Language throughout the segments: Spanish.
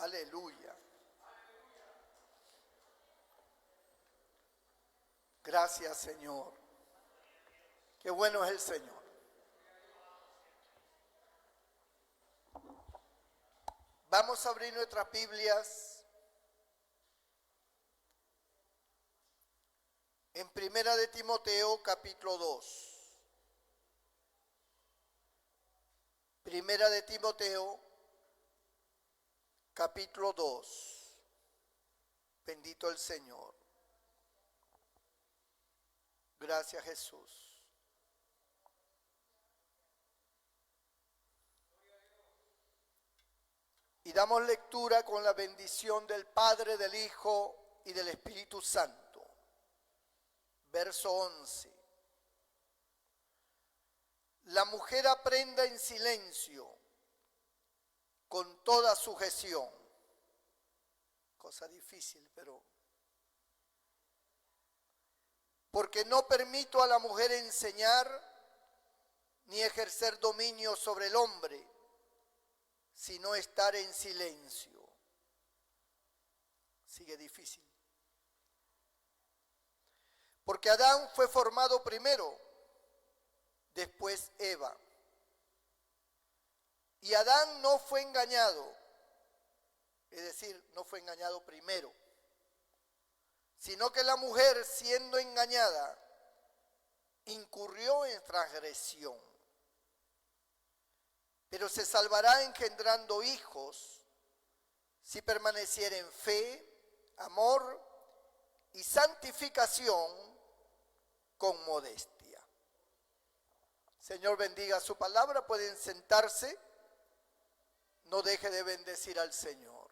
Aleluya. Gracias, Señor. Qué bueno es el Señor. Vamos a abrir nuestras Biblias en Primera de Timoteo, capítulo 2. Primera de Timoteo, capítulo 2. Bendito el Señor. Gracias, Jesús. Y damos lectura con la bendición del Padre, del Hijo y del Espíritu Santo. Verso 11. La mujer aprenda en silencio, con toda sujeción. Cosa difícil, pero... Porque no permito a la mujer enseñar ni ejercer dominio sobre el hombre, sino estar en silencio. Sigue difícil. Porque Adán fue formado primero, después Eva. Y Adán no fue engañado, es decir, no fue engañado primero, sino que la mujer, siendo engañada, incurrió en transgresión. Pero se salvará engendrando hijos si permaneciera en fe, amor y santificación con modestia. Señor, bendiga su palabra. Pueden sentarse. No deje de bendecir al Señor.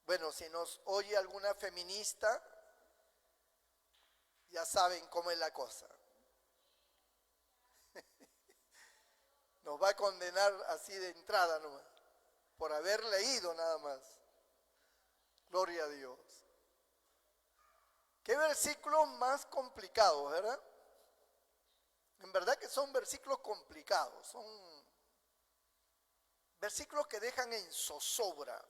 Bueno, si nos oye alguna feminista, ya saben cómo es la cosa. Nos va a condenar así de entrada nomás, por haber leído nada más. Gloria a Dios. Qué versículos más complicados, ¿verdad? En verdad que son versículos complicados, son versículos que dejan en zozobra.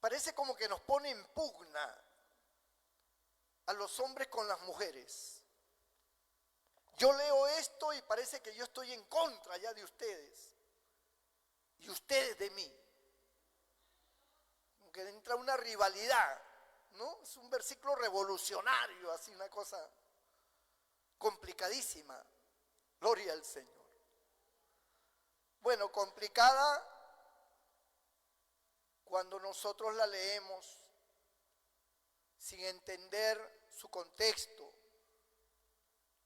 Parece como que nos pone en pugna a los hombres con las mujeres. Yo leo esto y parece que yo estoy en contra ya de ustedes y ustedes de mí. Como que entra una rivalidad, ¿no? Es un versículo revolucionario, así una cosa complicadísima. Gloria al Señor. Bueno, complicada cuando nosotros la leemos sin entender su contexto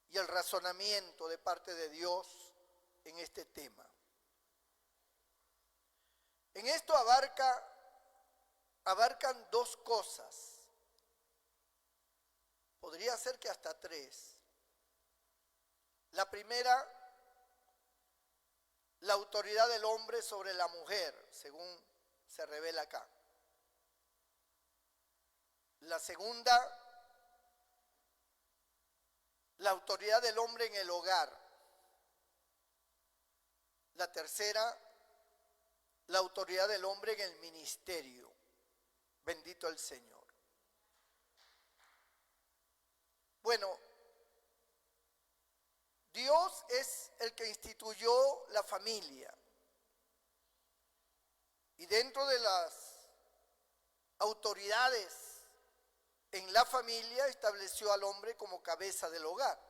y el razonamiento de parte de Dios en este tema. En esto abarcan dos cosas. Podría ser que hasta tres. La primera, la autoridad del hombre sobre la mujer, según se revela acá. La segunda, la autoridad del hombre en el hogar. La tercera, la autoridad del hombre en el ministerio. Bendito el Señor. Bueno, Dios es el que instituyó la familia. Y dentro de las autoridades en la familia estableció al hombre como cabeza del hogar.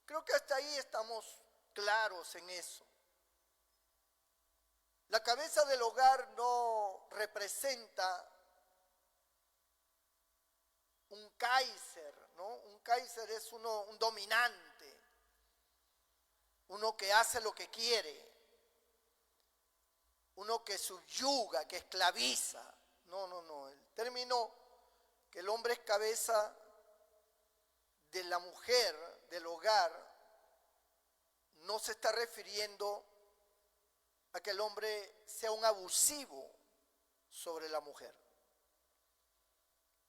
Creo que hasta ahí estamos claros en eso. La cabeza del hogar no representa un Kaiser, ¿no? Un Kaiser es un dominante, uno que hace lo que quiere, uno que subyuga, que esclaviza. No. El término que el hombre es cabeza de la mujer, del hogar, no se está refiriendo a que el hombre sea un abusivo sobre la mujer.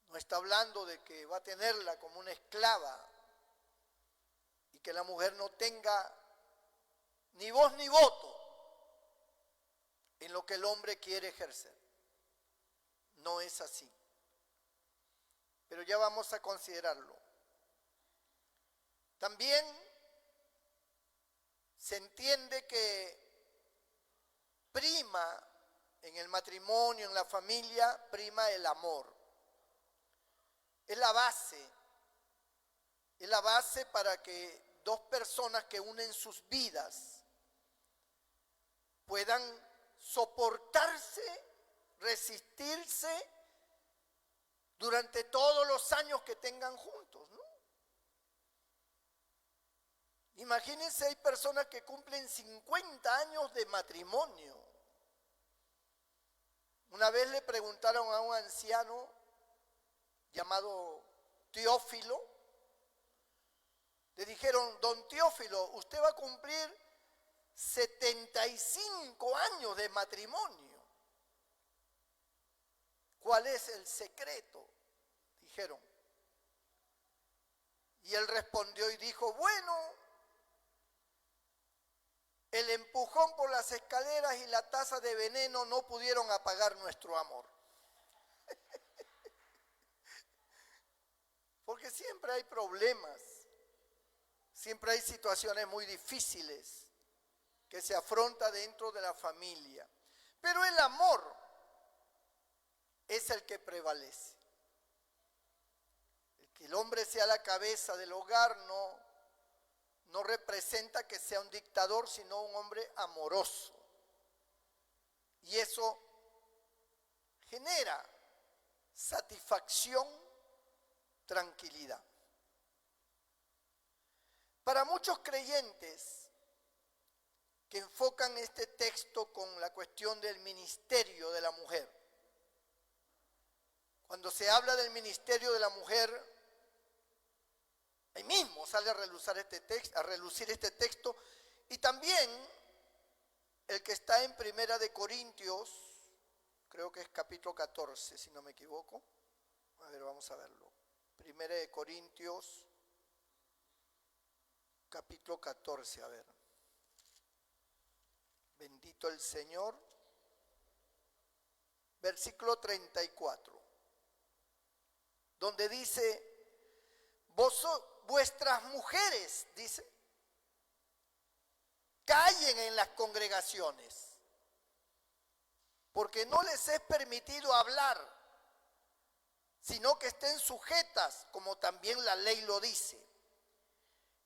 No está hablando de que va a tenerla como una esclava y que la mujer no tenga ni voz ni voto en lo que el hombre quiere ejercer. No es así. Pero ya vamos a considerarlo. También se entiende que prima en el matrimonio, en la familia, prima el amor. Es la base para que dos personas que unen sus vidas puedan soportarse, resistirse durante todos los años que tengan juntos, ¿no? Imagínense, hay personas que cumplen 50 años de matrimonio. Una vez le preguntaron a un anciano llamado Teófilo, le dijeron: don Teófilo, usted va a cumplir 75 años de matrimonio. ¿Cuál es el secreto? Dijeron. Y él respondió y dijo: bueno, el empujón por las escaleras y la taza de veneno no pudieron apagar nuestro amor. Porque siempre hay problemas, siempre hay situaciones muy difíciles que se afronta dentro de la familia. Pero el amor es el que prevalece. El que el hombre sea la cabeza del hogar no representa que sea un dictador, sino un hombre amoroso. Y eso genera satisfacción, tranquilidad. Para muchos creyentes que enfocan este texto con la cuestión del ministerio de la mujer, cuando se habla del ministerio de la mujer, ahí mismo sale a relucir este texto, y también el que está en Primera de Corintios, creo que es capítulo 14, si no me equivoco. A ver, vamos a verlo. Primera de Corintios, capítulo 14, a ver. Bendito el Señor. Versículo 34, donde dice: vuestras mujeres, dice, callen en las congregaciones, porque no les es permitido hablar, sino que estén sujetas, como también la ley lo dice.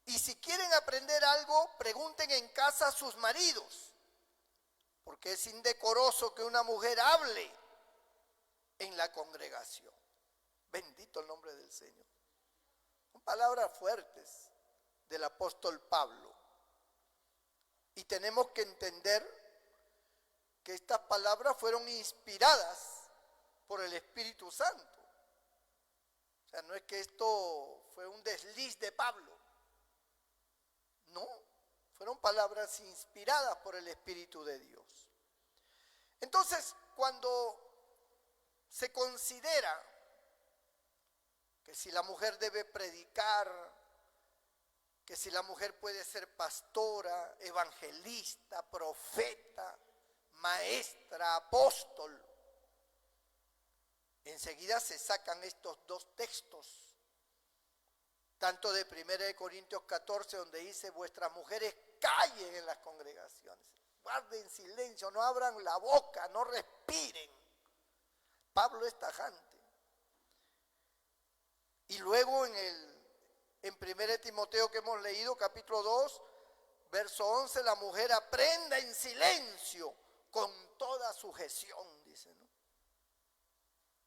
Y si quieren aprender algo, pregunten en casa a sus maridos, porque es indecoroso que una mujer hable en la congregación. Bendito el nombre del Señor. Son palabras fuertes del apóstol Pablo. Y tenemos que entender que estas palabras fueron inspiradas por el Espíritu Santo. O sea, no es que esto fue un desliz de Pablo. No, fueron palabras inspiradas por el Espíritu de Dios. Entonces, cuando se considera que si la mujer debe predicar, que si la mujer puede ser pastora, evangelista, profeta, maestra, apóstol, enseguida se sacan estos dos textos, tanto de 1 Corintios 14, donde dice: vuestras mujeres callen en las congregaciones, guarden silencio, no abran la boca, no respiren. Pablo es tajante. Y luego en 1 Timoteo, que hemos leído, capítulo 2, verso 11, la mujer aprenda en silencio con toda sujeción, dice, ¿no?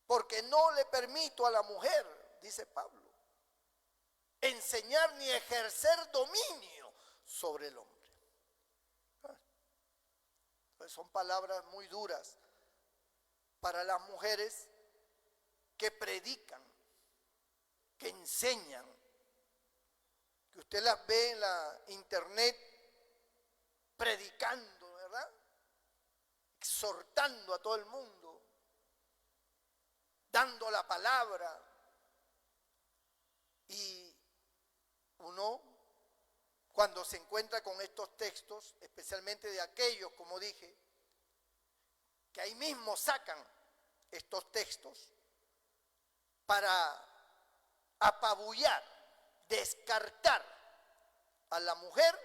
Porque no le permito a la mujer, dice Pablo, enseñar ni ejercer dominio sobre el hombre. Pues son palabras muy duras para las mujeres que predican, que enseñan, que usted las ve en la internet predicando, ¿verdad? Exhortando a todo el mundo, dando la palabra. Y uno, cuando se encuentra con estos textos, especialmente de aquellos, como dije, que ahí mismo sacan estos textos para apabullar, descartar a la mujer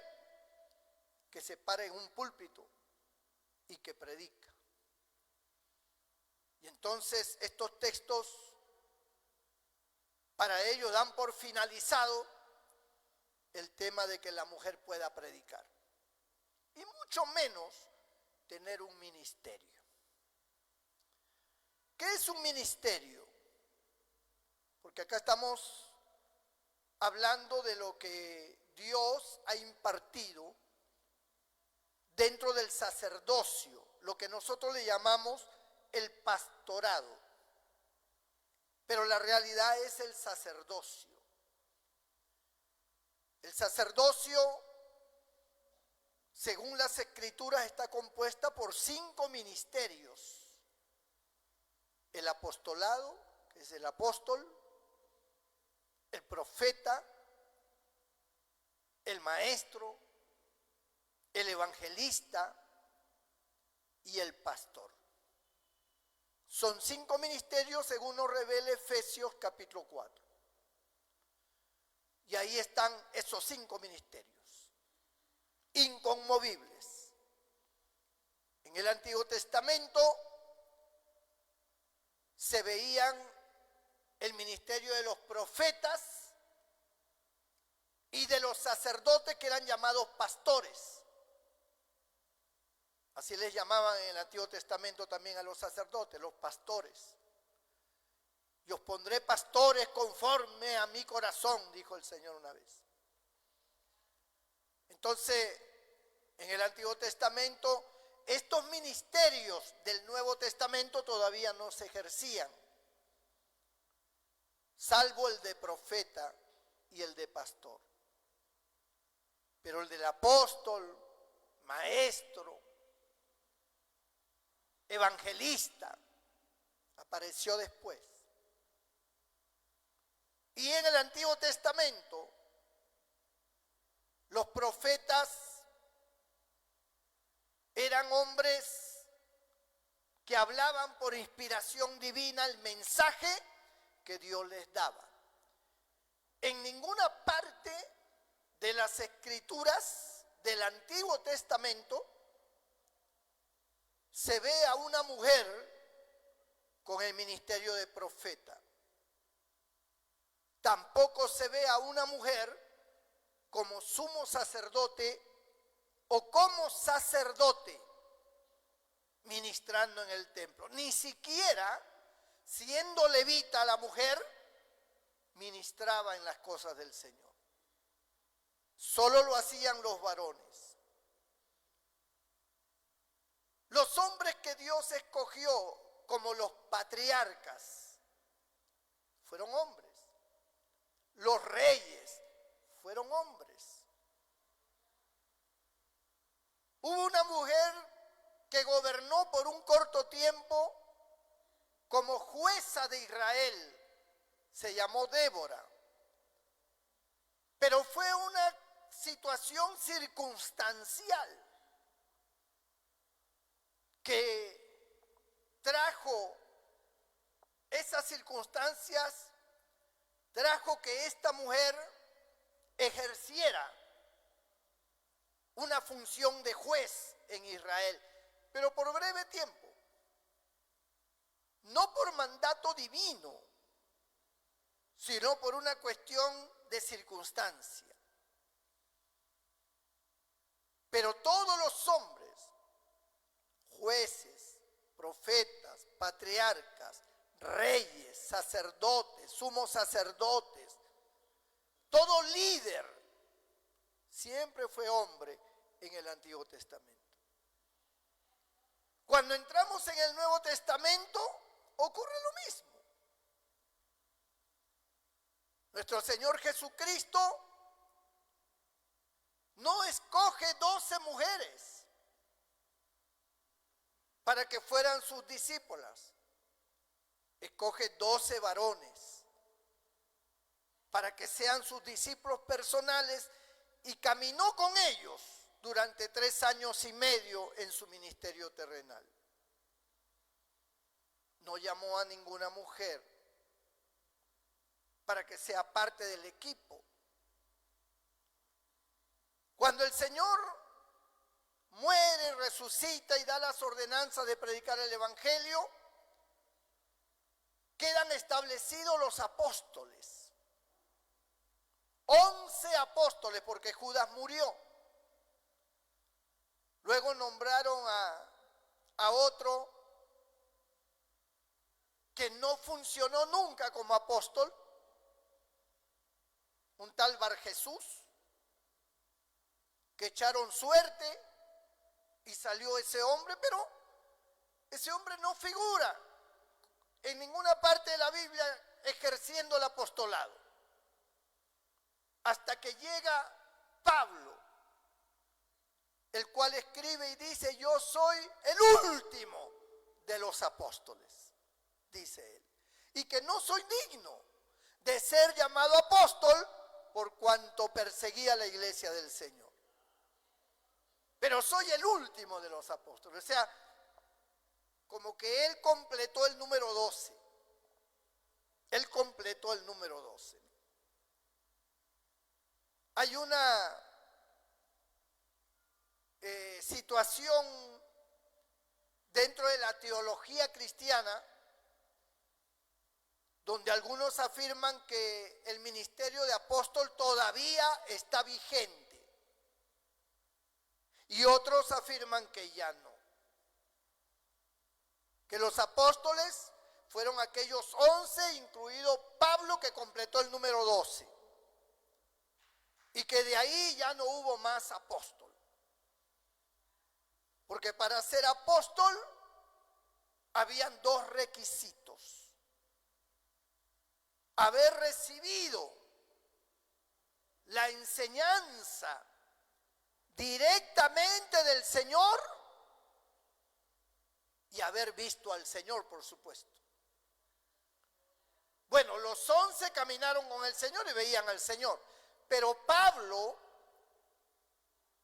que se para en un púlpito y que predica. Y entonces estos textos para ellos dan por finalizado el tema de que la mujer pueda predicar. Y mucho menos tener un ministerio. ¿Qué es un ministerio? Porque acá estamos hablando de lo que Dios ha impartido dentro del sacerdocio, lo que nosotros le llamamos el pastorado. Pero la realidad es el sacerdocio. El sacerdocio, según las Escrituras, está compuesta por 5 ministerios. El apostolado, que es el apóstol, el profeta, el maestro, el evangelista y el pastor. Son 5 ministerios según nos revela Efesios capítulo 4. Y ahí están esos 5 ministerios, inconmovibles. En el Antiguo Testamento se veían el ministerio de los profetas y de los sacerdotes que eran llamados pastores. Así les llamaban en el Antiguo Testamento también a los sacerdotes, los pastores. Y os pondré pastores conforme a mi corazón, dijo el Señor una vez. Entonces, en el Antiguo Testamento, estos ministerios del Nuevo Testamento todavía no se ejercían, salvo el de profeta y el de pastor. Pero el del apóstol, maestro, evangelista, apareció después. Y en el Antiguo Testamento, los profetas eran hombres que hablaban por inspiración divina el mensaje que Dios les daba. En ninguna parte de las Escrituras del Antiguo Testamento se ve a una mujer con el ministerio de profeta. Tampoco se ve a una mujer como sumo sacerdote o como sacerdote ministrando en el templo. Ni siquiera, siendo levita la mujer, ministraba en las cosas del Señor. Solo lo hacían los varones. Los hombres que Dios escogió como los patriarcas fueron hombres. Los reyes fueron hombres. Hubo una mujer que gobernó por un corto tiempo como jueza de Israel. Se llamó Débora. Pero fue una situación circunstancial que trajo esas circunstancias, trajo que esta mujer ejerciera una función de juez en Israel, pero por breve tiempo, no por mandato divino, sino por una cuestión de circunstancia. Pero todos los hombres, jueces, profetas, patriarcas, reyes, sacerdotes, sumos sacerdotes, todo líder siempre fue hombre en el Antiguo Testamento. Cuando entramos en el Nuevo Testamento ocurre lo mismo. Nuestro Señor Jesucristo no escoge 12 mujeres para que fueran sus discípulas. Escoge 12 varones para que sean sus discípulos personales y caminó con ellos durante 3 años y medio en su ministerio terrenal. No llamó a ninguna mujer para que sea parte del equipo. Cuando el Señor muere, resucita y da las ordenanzas de predicar el evangelio, quedan establecidos los apóstoles. 11 apóstoles, porque Judas murió. Luego nombraron a otro que no funcionó nunca como apóstol, un tal Barjesús, que echaron suerte y salió ese hombre, pero ese hombre no figura en ninguna parte de la Biblia ejerciendo el apostolado. Hasta que llega Pablo, el cual escribe y dice: yo soy el último de los apóstoles, dice él, y que no soy digno de ser llamado apóstol por cuanto perseguía la iglesia del Señor. Pero soy el último de los apóstoles. O sea, como que él completó el número 12. Él completó el número 12. Hay una situación dentro de la teología cristiana donde algunos afirman que el ministerio de apóstol todavía está vigente y otros afirman que ya no. Que los apóstoles fueron aquellos 11, incluido Pablo, que completó el número 12. Y que de ahí ya no hubo más apóstol. Porque para ser apóstol habían 2 requisitos: haber recibido la enseñanza directamente del Señor y haber visto al Señor, por supuesto. Bueno, los 11 caminaron con el Señor y veían al Señor, pero Pablo,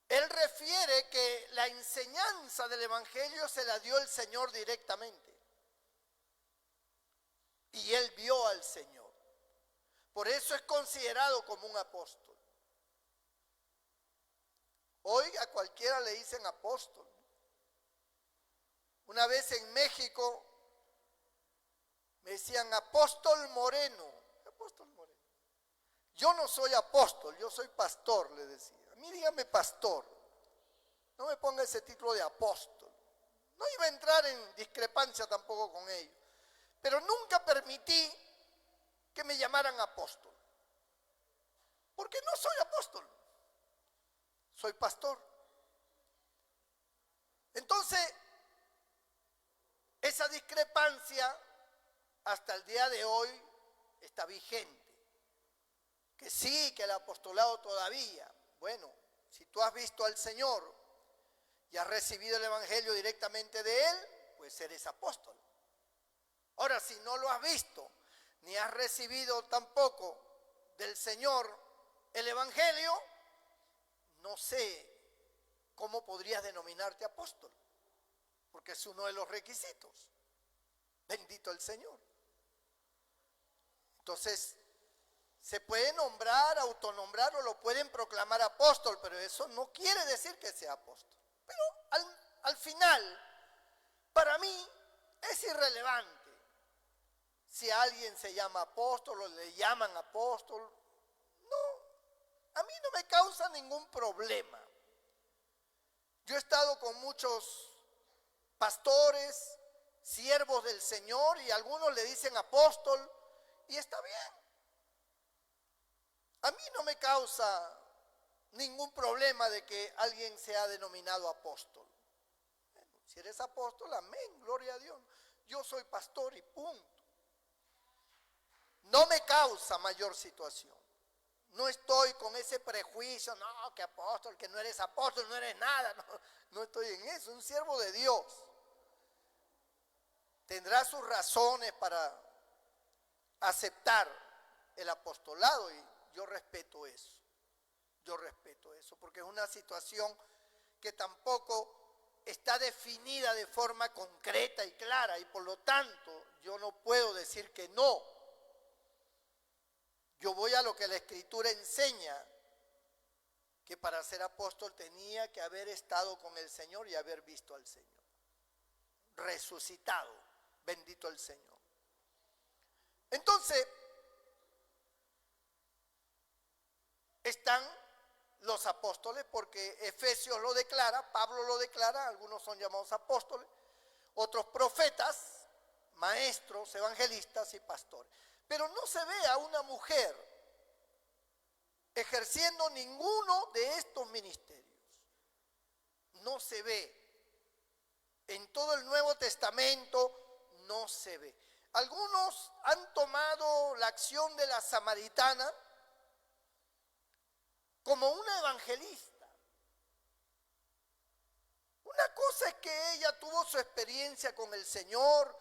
él refiere que la enseñanza del evangelio se la dio el Señor directamente y él vio al Señor. Por eso es considerado como un apóstol. Hoy a cualquiera le dicen apóstol. Una vez en México me decían apóstol Moreno. Apóstol Moreno. Yo no soy apóstol, yo soy pastor, le decía. A mí dígame pastor. No me ponga ese título de apóstol. No iba a entrar en discrepancia tampoco con ellos. Pero nunca permití que me llamaran apóstol. Porque no soy apóstol. Soy pastor. Entonces, esa discrepancia hasta el día de hoy está vigente. Que sí, que el apostolado todavía. Bueno, si tú has visto al Señor y has recibido el evangelio directamente de Él, pues eres apóstol. Ahora, si no lo has visto, ni has recibido tampoco del Señor el evangelio, no sé cómo podrías denominarte apóstol, porque es uno de los requisitos. Bendito el Señor. Entonces, se puede nombrar, autonombrar o lo pueden proclamar apóstol, pero eso no quiere decir que sea apóstol. Pero al final, para mí, es irrelevante si alguien se llama apóstol o le llaman apóstol. No, a mí no me causa ningún problema. Yo he estado con muchos pastores, siervos del Señor, y algunos le dicen apóstol, y está bien. A mí no me causa ningún problema de que alguien sea denominado apóstol. Bueno, si eres apóstol, amén, gloria a Dios. Yo soy pastor y punto. No me causa mayor situación. No estoy con ese prejuicio, no, que apóstol, que no eres apóstol, no eres nada. No estoy en eso, un siervo de Dios. Tendrá sus razones para aceptar el apostolado y yo respeto eso. Yo respeto eso. eso, porque es una situación que tampoco está definida de forma concreta y clara, y por lo tanto yo no puedo decir que no. Yo voy a lo que la Escritura enseña, que para ser apóstol tenía que haber estado con el Señor y haber visto al Señor. Resucitado, bendito el Señor. Entonces, están los apóstoles, porque Efesios lo declara, Pablo lo declara, algunos son llamados apóstoles, otros profetas, maestros, evangelistas y pastores. Pero no se ve a una mujer ejerciendo ninguno de estos ministerios. No se ve. En todo el Nuevo Testamento no se ve. Algunos han tomado la acción de la samaritana como una evangelista. Una cosa es que ella tuvo su experiencia con el Señor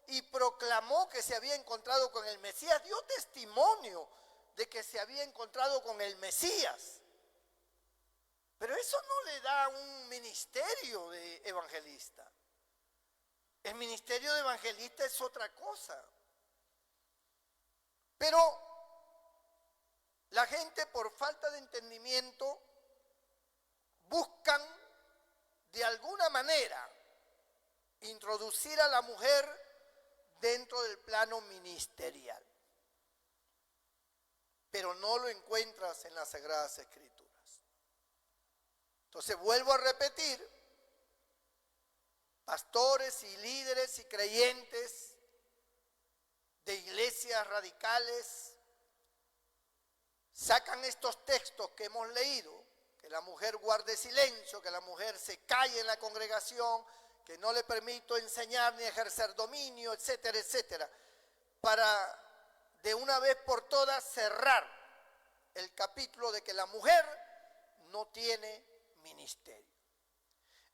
y proclamó que se había encontrado con el Mesías, dio testimonio de que se había encontrado con el Mesías. Pero eso no le da un ministerio de evangelista. El ministerio de evangelista es otra cosa. Pero la gente, por falta de entendimiento, buscan de alguna manera introducir a la mujer dentro del plano ministerial. Pero no lo encuentras en las Sagradas Escrituras. Entonces vuelvo a repetir, pastores y líderes y creyentes de iglesias radicales sacan estos textos que hemos leído, que la mujer guarde silencio, que la mujer se calle en la congregación, que no le permito enseñar ni ejercer dominio, etcétera, etcétera, para de una vez por todas cerrar el capítulo de que la mujer no tiene ministerio.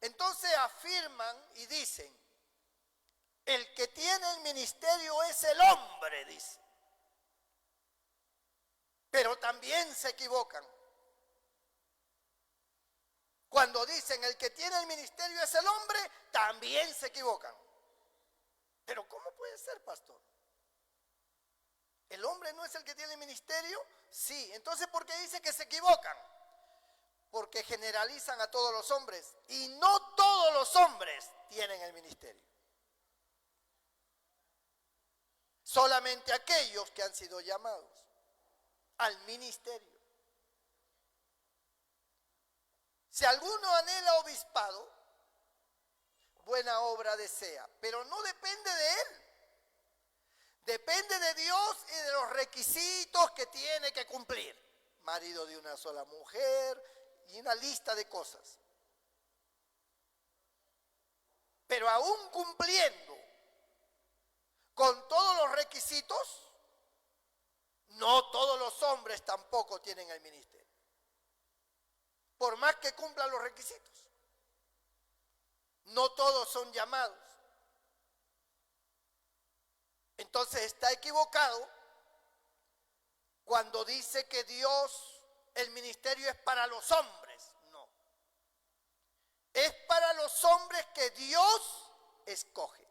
Entonces afirman y dicen, el que tiene el ministerio es el hombre, dice. Pero también se equivocan. Cuando dicen el que tiene el ministerio es el hombre, también se equivocan. Pero ¿cómo puede ser, pastor? ¿El hombre no es el que tiene el ministerio? Sí. Entonces, ¿por qué dice que se equivocan? Porque generalizan a todos los hombres y no todos los hombres tienen el ministerio. Solamente aquellos que han sido llamados al ministerio. Si alguno anhela obispado, buena obra desea, pero no depende de él. Depende de Dios y de los requisitos que tiene que cumplir. Marido de una sola mujer y una lista de cosas. Pero aún cumpliendo con todos los requisitos, no todos los hombres tampoco tienen el ministerio. Por más que cumplan los requisitos. No todos son llamados. Entonces está equivocado cuando dice que Dios, el ministerio es para los hombres. No. Es para los hombres que Dios escoge,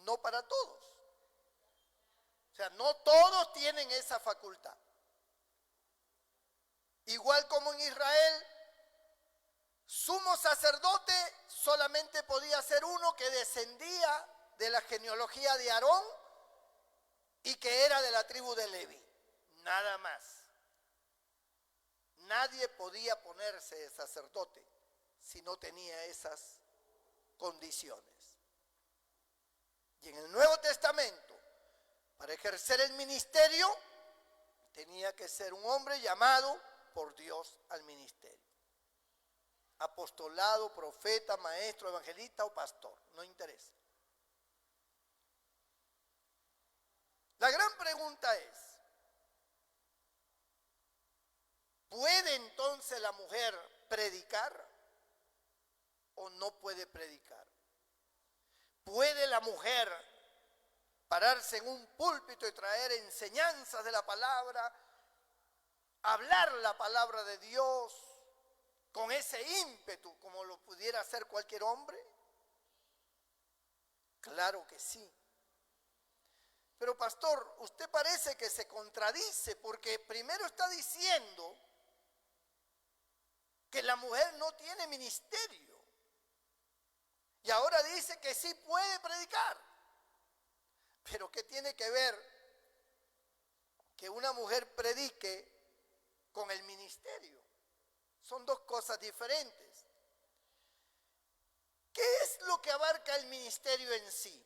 no para todos. O sea, no todos tienen esa facultad. Igual como en Israel, sumo sacerdote solamente podía ser uno que descendía de la genealogía de Aarón y que era de la tribu de Leví. Nada más. Nadie podía ponerse de sacerdote si no tenía esas condiciones. Y en el Nuevo Testamento, para ejercer el ministerio, tenía que ser un hombre llamado por Dios al ministerio. Apostolado, profeta, maestro, evangelista o pastor, no interesa. La gran pregunta es, ¿puede entonces la mujer predicar o no puede predicar? ¿Puede la mujer pararse en un púlpito y traer enseñanzas de la palabra, hablar la palabra de Dios, con ese ímpetu como lo pudiera hacer cualquier hombre? Claro que sí. Pero pastor, usted parece que se contradice porque primero está diciendo que la mujer no tiene ministerio y ahora dice que sí puede predicar. Pero ¿qué tiene que ver que una mujer predique con el ministerio? Son dos cosas diferentes. ¿Qué es lo que abarca el ministerio en sí?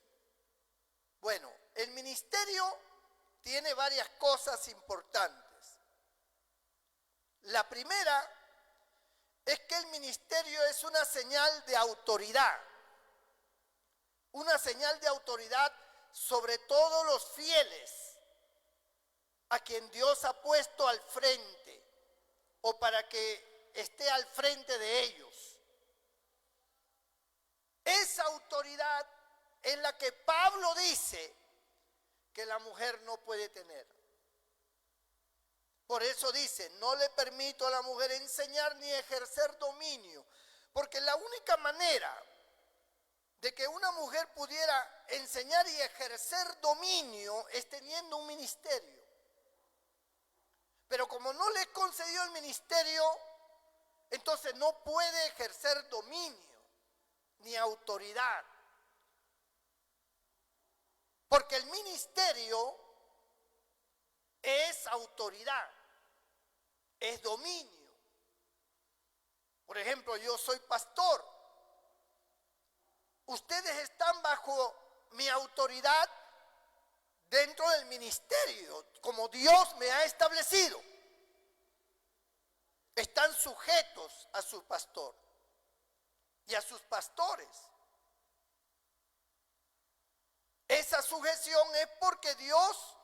Bueno, el ministerio tiene varias cosas importantes. La primera es que el ministerio es una señal de autoridad. Una señal de autoridad sobre todos los fieles a quien Dios ha puesto al frente o para que esté al frente de ellos. Esa autoridad es la que Pablo dice que la mujer no puede tener. Por eso dice, no le permito a la mujer enseñar ni ejercer dominio, porque la única manera de que una mujer pudiera enseñar y ejercer dominio es teniendo un ministerio. Pero como no le concedió el ministerio, entonces no puede ejercer dominio ni autoridad. Porque el ministerio es autoridad, es dominio. Por ejemplo, yo soy pastor. Ustedes están bajo mi autoridad dentro del ministerio, como Dios me ha establecido. Están sujetos a su pastor y a sus pastores. Esa sujeción es porque Dios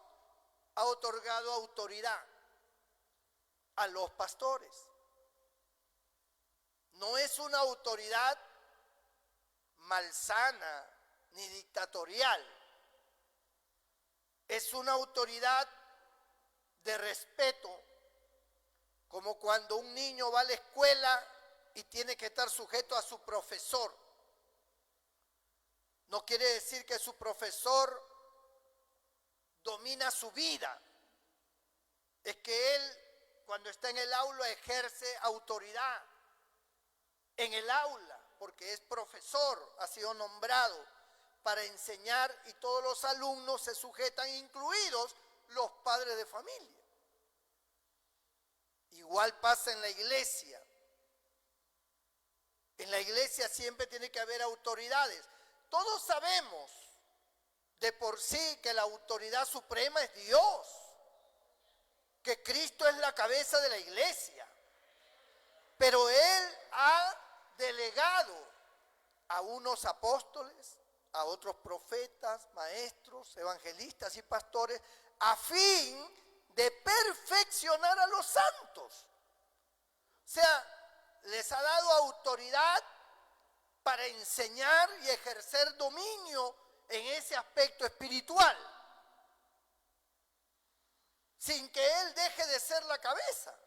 ha otorgado autoridad a los pastores. No es una autoridad malsana ni dictatorial. Es una autoridad de respeto, como cuando un niño va a la escuela y tiene que estar sujeto a su profesor. No quiere decir que su profesor domina su vida. Es que él, cuando está en el aula, ejerce autoridad en el aula, porque es profesor, ha sido nombrado para enseñar y todos los alumnos se sujetan, incluidos los padres de familia. Igual pasa en la iglesia. En la iglesia siempre tiene que haber autoridades. Todos sabemos de por sí que la autoridad suprema es Dios, que Cristo es la cabeza de la iglesia, pero Él ha delegado a unos apóstoles, a otros profetas, maestros, evangelistas y pastores, a fin de perfeccionar a los santos. O sea, les ha dado autoridad para enseñar y ejercer dominio en ese aspecto espiritual, sin que Él deje de ser la cabeza,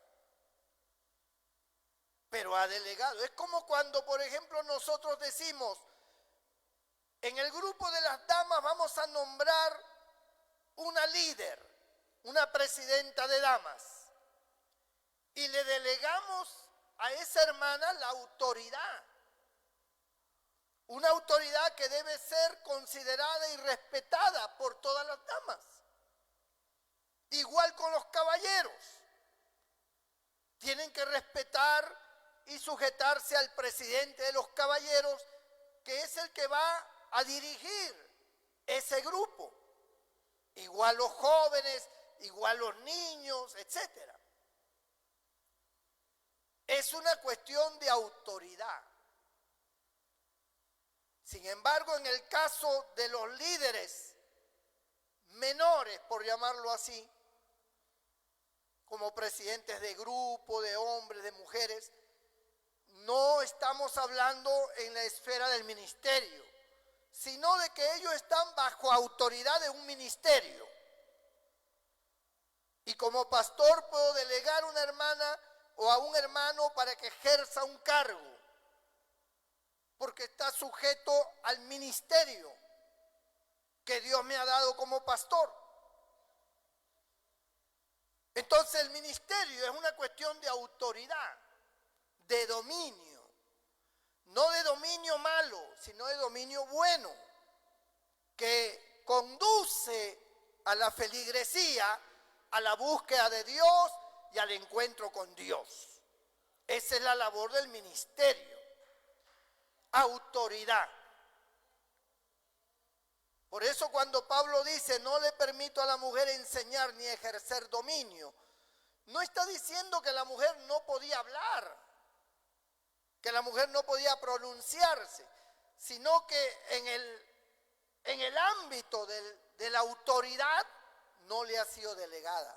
pero ha delegado. Es como cuando, por ejemplo, nosotros decimos, en el grupo de las damas vamos a nombrar una líder, una presidenta de damas, y le delegamos a esa hermana la autoridad. Una autoridad que debe ser considerada y respetada por todas las damas. Igual con los caballeros. Tienen que respetar y sujetarse al presidente de los caballeros, que es el que va a dirigir ese grupo. Igual los jóvenes, igual los niños, etc. Es una cuestión de autoridad. Sin embargo, en el caso de los líderes menores, por llamarlo así, como presidentes de grupo, de hombres, de mujeres, no estamos hablando en la esfera del ministerio, sino de que ellos están bajo autoridad de un ministerio. Y como pastor puedo delegar una hermana o a un hermano para que ejerza un cargo, porque está sujeto al ministerio que Dios me ha dado como pastor. Entonces el ministerio es una cuestión de autoridad, de dominio, no de dominio malo, sino de dominio bueno, que conduce a la feligresía, a la búsqueda de Dios y al encuentro con Dios. Esa es la labor del ministerio. Autoridad. Por eso cuando Pablo dice, no le permito a la mujer enseñar ni ejercer dominio, no está diciendo que la mujer no podía hablar, que la mujer no podía pronunciarse, sino que en el ámbito de la autoridad no le ha sido delegada.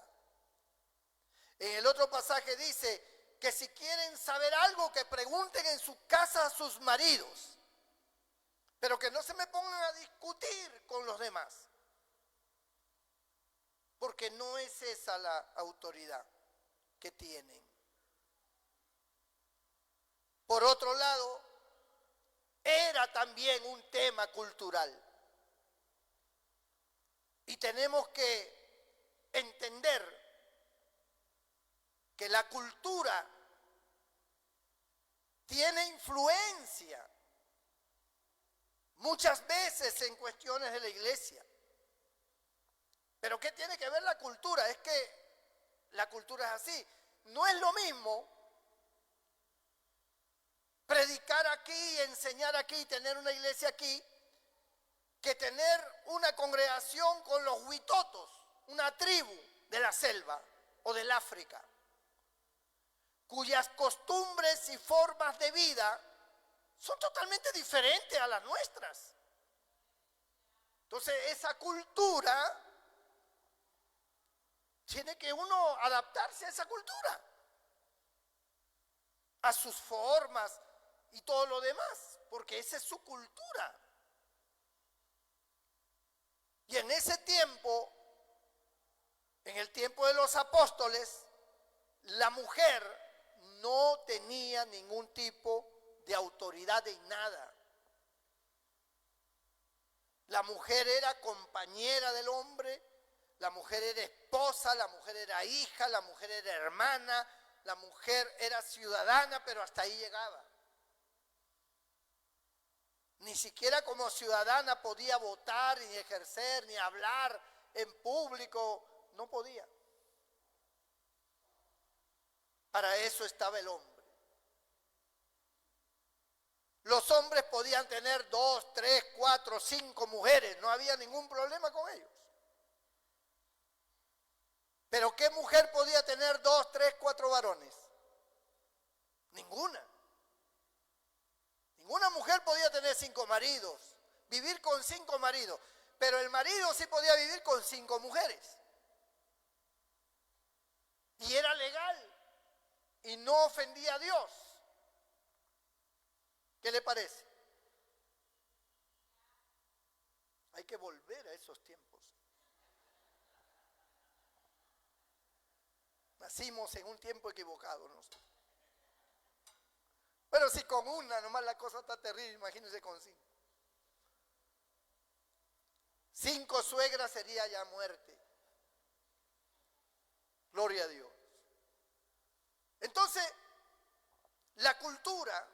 En el otro pasaje dice que si quieren saber algo, que pregunten en su casa a sus maridos, pero que no se me pongan a discutir con los demás, porque no es esa la autoridad que tienen. Por otro lado, era también un tema cultural. Y tenemos que entender que la cultura tiene influencia muchas veces en cuestiones de la iglesia. Pero ¿qué tiene que ver la cultura? Es que la cultura es así. No es lo mismo predicar aquí, enseñar aquí, tener una iglesia aquí, que tener una congregación con los huitotos, una tribu de la selva o del África, cuyas costumbres y formas de vida son totalmente diferentes a las nuestras. Entonces, esa cultura, tiene que uno adaptarse a esa cultura, a sus formas y todo lo demás, porque esa es su cultura. Y en ese tiempo, en el tiempo de los apóstoles, la mujer no tenía ningún tipo de autoridad en nada. La mujer era compañera del hombre, la mujer era esposa, la mujer era hija, la mujer era hermana, la mujer era ciudadana, pero hasta ahí llegaba. Ni siquiera como ciudadana podía votar, ni ejercer, ni hablar en público, no podía. Para eso estaba el hombre. Los hombres podían tener 2, 3, 4, 5 mujeres, no había ningún problema con ellos. Pero ¿qué mujer podía tener 2, 3, 4 varones? Ninguna. Ninguna mujer podía tener 5 maridos, vivir con 5 maridos, pero el marido sí podía vivir con 5 mujeres. Y era legal y no ofendía a Dios. ¿Qué le parece? Hay que volver a esos tiempos. Nacimos en un tiempo equivocado nosotros. Pero si con una nomás la cosa está terrible, imagínense con 5. 5 suegras sería ya muerte. Gloria a Dios. Entonces, la cultura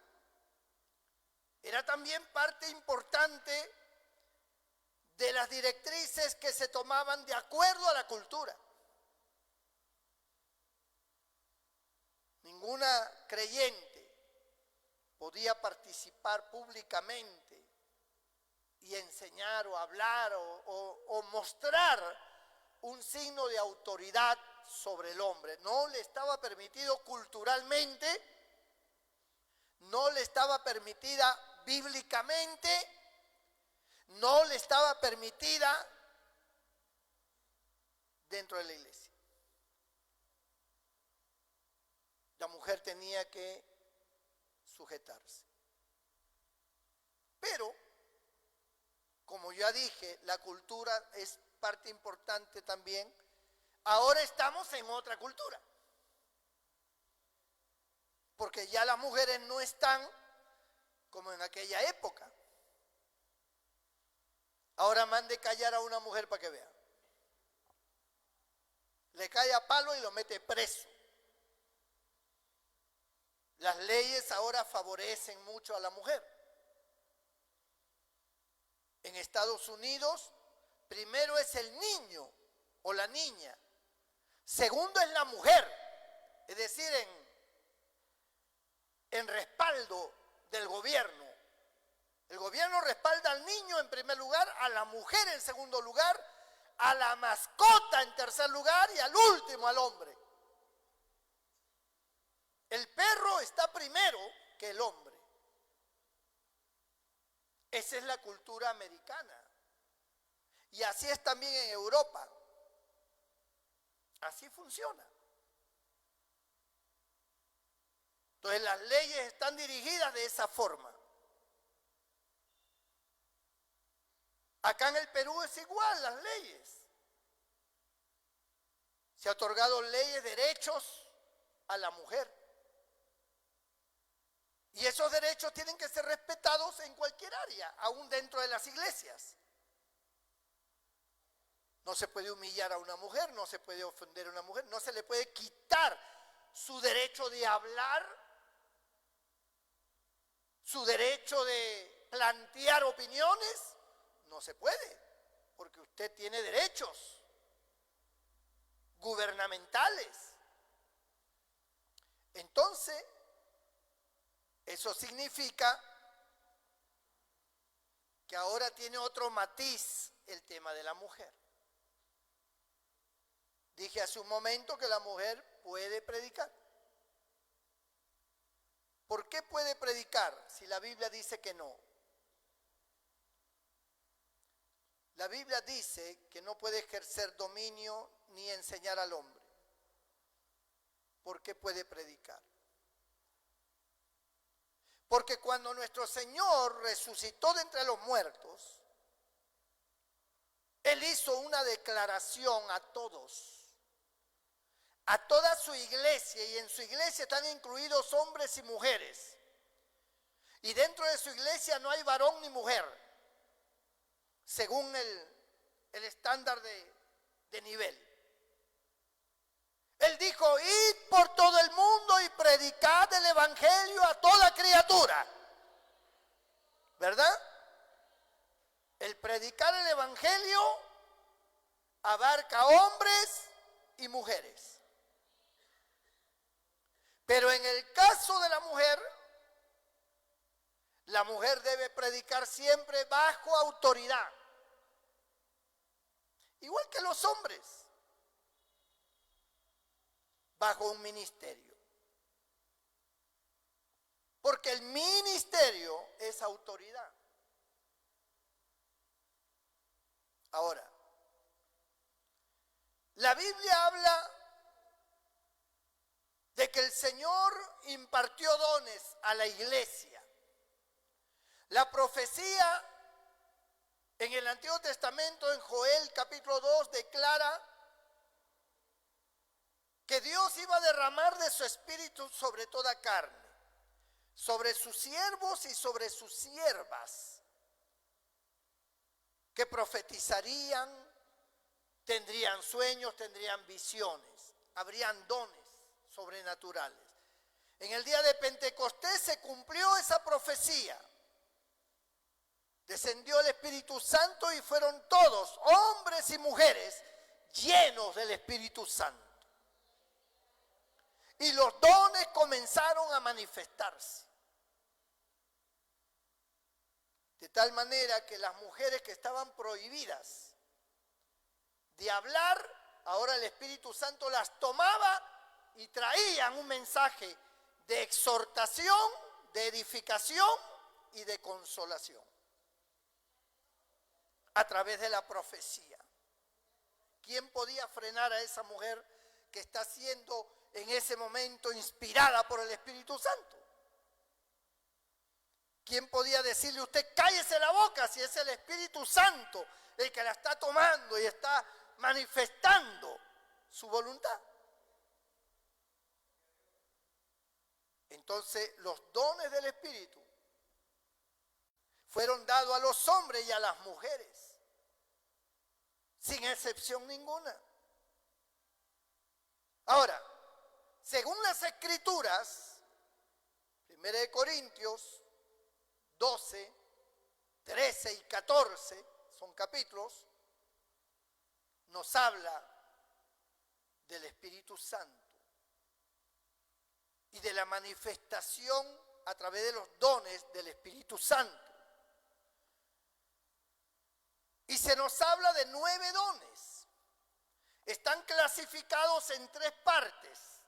era también parte importante de las directrices que se tomaban de acuerdo a la cultura. Ninguna creyente podía participar públicamente y enseñar o hablar o mostrar un signo de autoridad sobre el hombre. No le estaba permitido culturalmente, no le estaba permitida bíblicamente, no le estaba permitida dentro de la iglesia. La mujer tenía que sujetarse. Pero, como ya dije, la cultura es parte importante también. Ahora estamos en otra cultura. porque ya las mujeres no están como en aquella época. Ahora mande callar a una mujer para que vea. Le cae a palo y lo mete preso. Las leyes ahora favorecen mucho a la mujer. En Estados Unidos, primero es el niño o la niña. Segundo es la mujer. Es decir, en respaldo del gobierno. El gobierno respalda al niño en primer lugar, a la mujer en segundo lugar, a la mascota en tercer lugar y al último al hombre. El perro está primero que el hombre. Esa es la cultura americana. Y así es también en Europa. Así funciona. Entonces las leyes están dirigidas de esa forma. Acá en el Perú es igual las leyes. Se ha otorgado leyes, derechos a la mujer. Y esos derechos tienen que ser respetados en cualquier área, aún dentro de las iglesias. No se puede humillar a una mujer, no se puede ofender a una mujer, no se le puede quitar su derecho de hablar, su derecho de plantear opiniones. No se puede, porque usted tiene derechos gubernamentales. Entonces, eso significa que ahora tiene otro matiz el tema de la mujer. Dije hace un momento que la mujer puede predicar. ¿Por qué puede predicar si la Biblia dice que no? La Biblia dice que no puede ejercer dominio ni enseñar al hombre. ¿Por qué puede predicar? Porque cuando nuestro Señor resucitó de entre los muertos, Él hizo una declaración a todos, a toda su iglesia, y en su iglesia están incluidos hombres y mujeres. Y dentro de su iglesia no hay varón ni mujer, según el estándar de nivel. Él dijo: id por todo el mundo y predicad el evangelio a toda criatura. ¿Verdad? El predicar el evangelio abarca hombres y mujeres. Pero en el caso de la mujer debe predicar siempre bajo autoridad. Igual que los hombres, bajo un ministerio. Porque el ministerio es autoridad. Ahora, la Biblia habla de que el Señor impartió dones a la iglesia. La profecía en el Antiguo Testamento, en Joel capítulo 2, declara que Dios iba a derramar de su espíritu sobre toda carne, sobre sus siervos y sobre sus siervas, que profetizarían, tendrían sueños, tendrían visiones, habrían dones sobrenaturales. En el día de Pentecostés se cumplió esa profecía. Descendió el Espíritu Santo y fueron todos, hombres y mujeres, llenos del Espíritu Santo. Y los dones comenzaron a manifestarse. De tal manera que las mujeres que estaban prohibidas de hablar, ahora el Espíritu Santo las tomaba y traían un mensaje de exhortación, de edificación y de consolación a través de la profecía. ¿Quién podía frenar a esa mujer que está siendo en ese momento inspirada por el Espíritu Santo? ¿Quién podía decirle: usted cállese la boca, si es el Espíritu Santo el que la está tomando y está manifestando su voluntad? Entonces, los dones del Espíritu fueron dados a los hombres y a las mujeres, sin excepción ninguna. Ahora, según las Escrituras, 1 Corintios 12, 13 y 14, son capítulos, nos habla del Espíritu Santo y de la manifestación a través de los dones del Espíritu Santo. Y se nos habla de 9 dones. Están clasificados en 3 partes,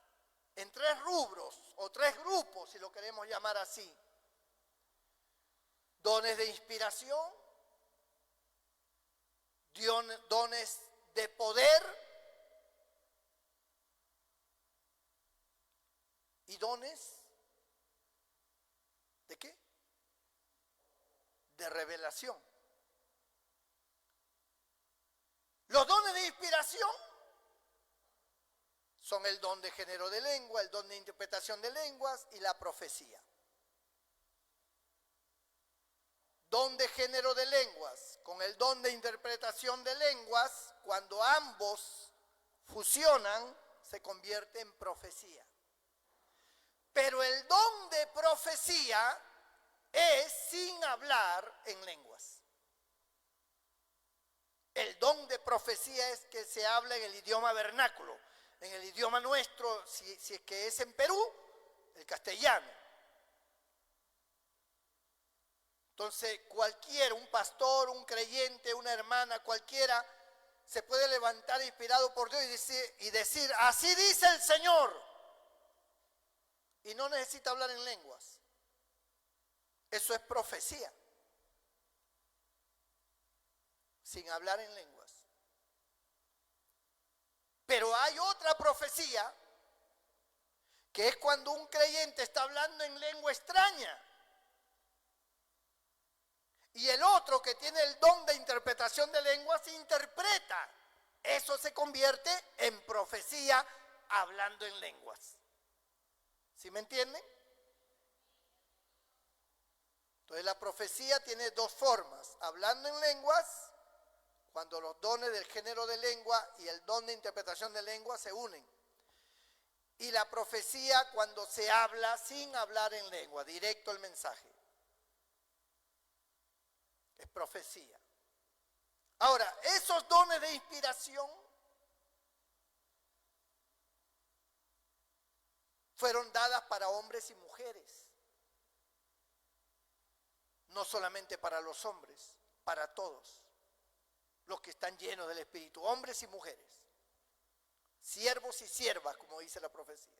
en 3 rubros o 3 grupos, si lo queremos llamar así. Dones de inspiración, dones de poder y dones ¿de qué? De revelación. Los dones de inspiración son el don de género de lengua, el don de interpretación de lenguas y la profecía. Don de género de lenguas con el don de interpretación de lenguas, cuando ambos fusionan, se convierte en profecía. Pero el don de profecía es sin hablar en lenguas. El don de profecía es que se habla en el idioma vernáculo, en el idioma nuestro, si es que es en Perú, el castellano. Entonces cualquiera, un pastor, un creyente, una hermana, cualquiera, se puede levantar inspirado por Dios y decir, así dice el Señor. Y no necesita hablar en lenguas. Eso es profecía. Sin hablar en lenguas. Pero hay otra profecía, que es cuando un creyente está hablando en lengua extraña. Y el otro que tiene el don de interpretación de lenguas interpreta. Eso se convierte en profecía hablando en lenguas. ¿Sí me entienden? Entonces la profecía tiene 2 formas. Hablando en lenguas, cuando los dones del género de lengua y el don de interpretación de lengua se unen. Y la profecía cuando se habla sin hablar en lengua, directo el mensaje. Es profecía. Ahora, esos dones de inspiración fueron dadas para hombres y mujeres. No solamente para los hombres, para todos los que están llenos del Espíritu, hombres y mujeres, siervos y siervas, como dice la profecía.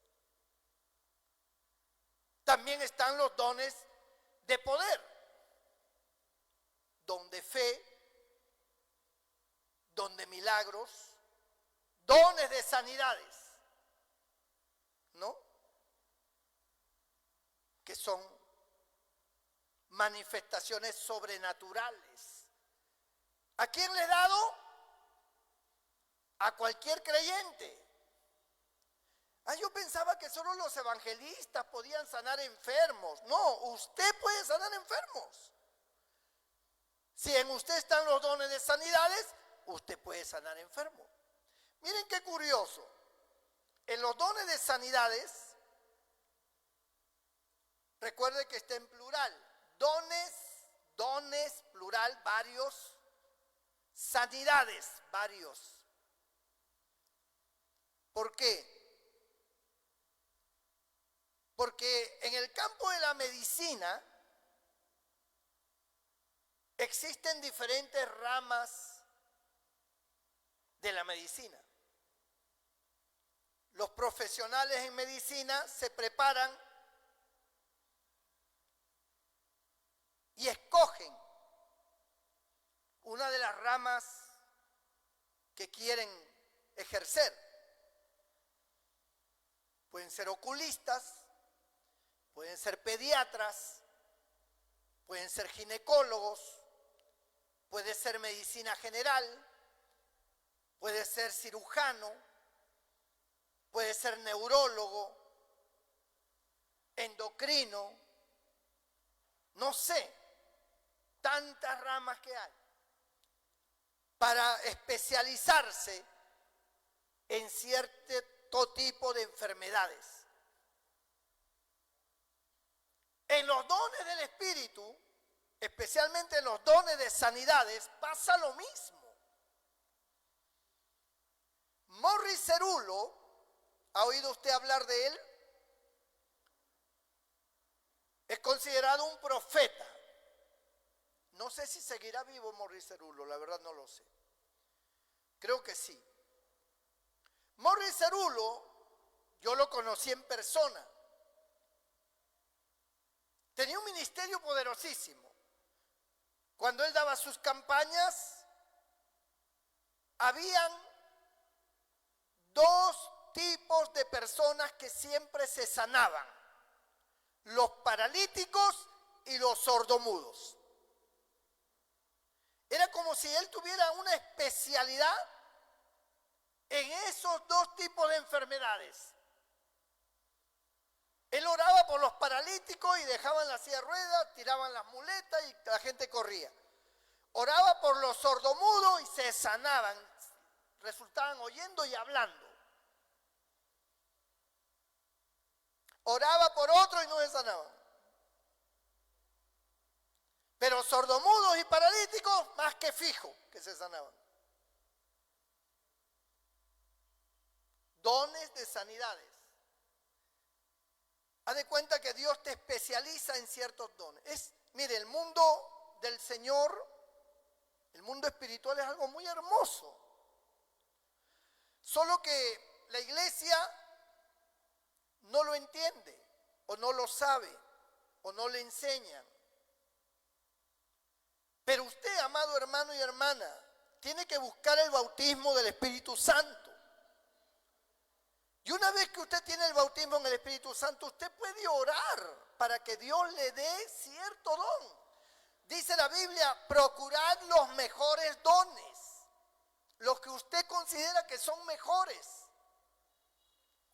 También están los dones de poder, don de fe, don de milagros, dones de sanidades, ¿no? Que son manifestaciones sobrenaturales. ¿A quién le he dado? A cualquier creyente. Yo pensaba que solo los evangelistas podían sanar enfermos. No, usted puede sanar enfermos. Si en usted están los dones de sanidades, usted puede sanar enfermos. Miren qué curioso. En los dones de sanidades, recuerde que está en plural. Dones, plural, varios. Sanidades, varios. ¿Por qué? Porque en el campo de la medicina existen diferentes ramas de la medicina. Los profesionales en medicina se preparan y escogen una de las ramas que quieren ejercer. Pueden ser oculistas, pueden ser pediatras, pueden ser ginecólogos, puede ser medicina general, puede ser cirujano, puede ser neurólogo, endocrino, no sé, tantas ramas que hay, para especializarse en cierto tipo de enfermedades. En los dones del Espíritu, especialmente en los dones de sanidades, pasa lo mismo. Morris Cerullo, ¿ha oído usted hablar de él? Es considerado un profeta. No sé si seguirá vivo Morris Cerullo, la verdad no lo sé. Creo que sí. Morris Cerullo, yo lo conocí en persona. Tenía un ministerio poderosísimo. Cuando él daba sus campañas, habían dos tipos de personas que siempre se sanaban: los paralíticos y los sordomudos. Era como si él tuviera una especialidad en esos dos tipos de enfermedades. Él oraba por los paralíticos y dejaban la silla de ruedas, tiraban las muletas y la gente corría. Oraba por los sordomudos y se sanaban, resultaban oyendo y hablando. Oraba por otro y no se sanaban. Pero sordomudos y paralíticos, más que fijo que se sanaban. Dones de sanidades. Haz de cuenta que Dios te especializa en ciertos dones. Mire, el mundo del Señor, el mundo espiritual es algo muy hermoso. Solo que la iglesia no lo entiende, o no lo sabe, o no le enseñan. Pero usted, amado hermano y hermana, tiene que buscar el bautismo del Espíritu Santo. Y una vez que usted tiene el bautismo en el Espíritu Santo, usted puede orar para que Dios le dé cierto don. Dice la Biblia, procurad los mejores dones, los que usted considera que son mejores.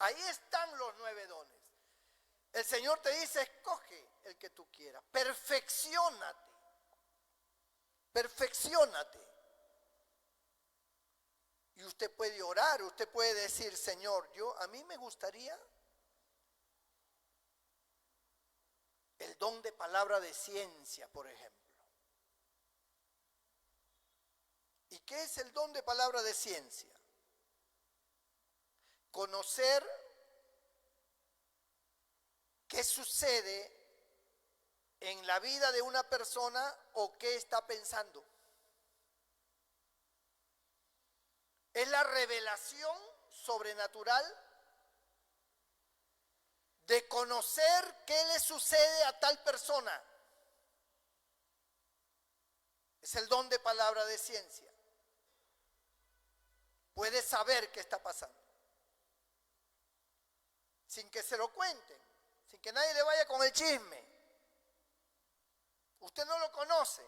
Ahí están los 9 dones. El Señor te dice, escoge el que tú quieras, perfecciónate, perfecciónate. Y usted puede orar, usted puede decir, Señor, a mí me gustaría el don de palabra de ciencia, por ejemplo. ¿Y qué es el don de palabra de ciencia? Conocer qué sucede en la vida de una persona o qué está pensando. Es la revelación sobrenatural de conocer qué le sucede a tal persona. Es el don de palabra de ciencia. Puede saber qué está pasando, sin que se lo cuenten, sin que nadie le vaya con el chisme. Usted no lo conoce,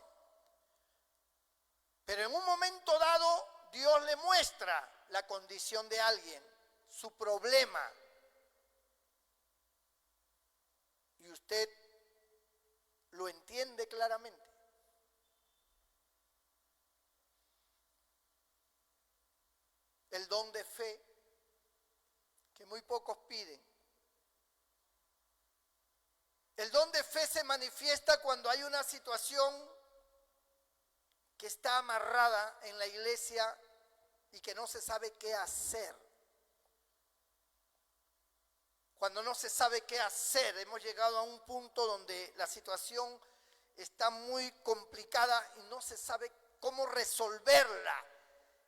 pero en un momento dado Dios le muestra la condición de alguien, su problema, y usted lo entiende claramente. El don de fe, que muy pocos piden. El don de fe se manifiesta cuando hay una situación que está amarrada en la iglesia y que no se sabe qué hacer. Cuando no se sabe qué hacer, hemos llegado a un punto donde la situación está muy complicada y no se sabe cómo resolverla.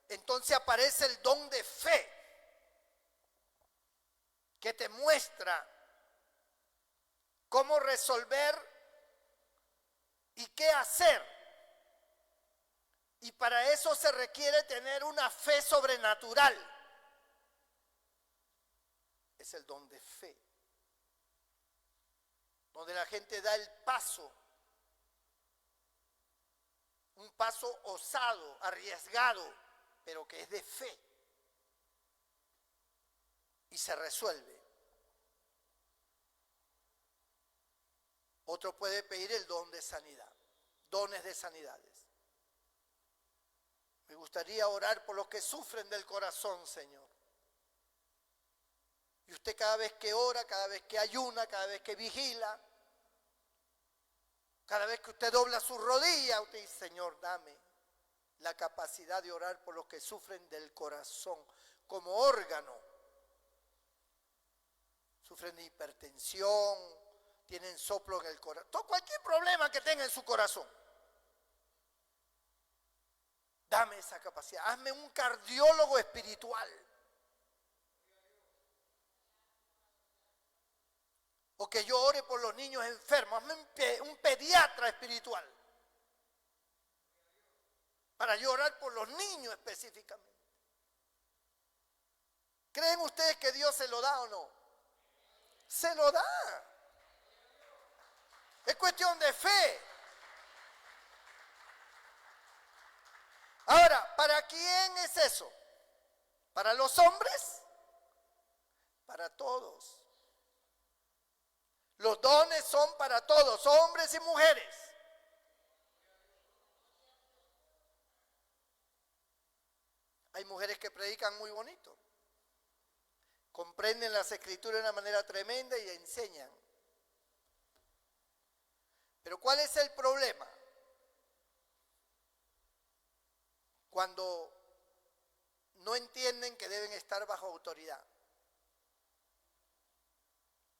Entonces aparece el don de fe, que te muestra cómo resolver y qué hacer. Y para eso se requiere tener una fe sobrenatural. Es el don de fe, donde la gente da el paso, un paso osado, arriesgado, pero que es de fe, y se resuelve. Otro puede pedir el don de sanidad, dones de sanidades. Me gustaría orar por los que sufren del corazón, Señor. Y usted cada vez que ora, cada vez que ayuna, cada vez que vigila, cada vez que usted dobla su rodilla, usted dice, Señor, dame la capacidad de orar por los que sufren del corazón como órgano. Sufren de hipertensión, tienen soplo en el corazón, cualquier problema que tenga en su corazón. Dame esa capacidad, hazme un cardiólogo espiritual. O que yo ore por los niños enfermos, hazme un pediatra espiritual. Para yo orar por los niños específicamente. ¿Creen ustedes que Dios se lo da o no? Se lo da. Es cuestión de fe. Ahora, ¿para quién es eso? ¿Para los hombres? Para todos. Los dones son para todos, hombres y mujeres. Hay mujeres que predican muy bonito. Comprenden las escrituras de una manera tremenda y enseñan. Pero ¿cuál es el problema? Cuando no entienden que deben estar bajo autoridad.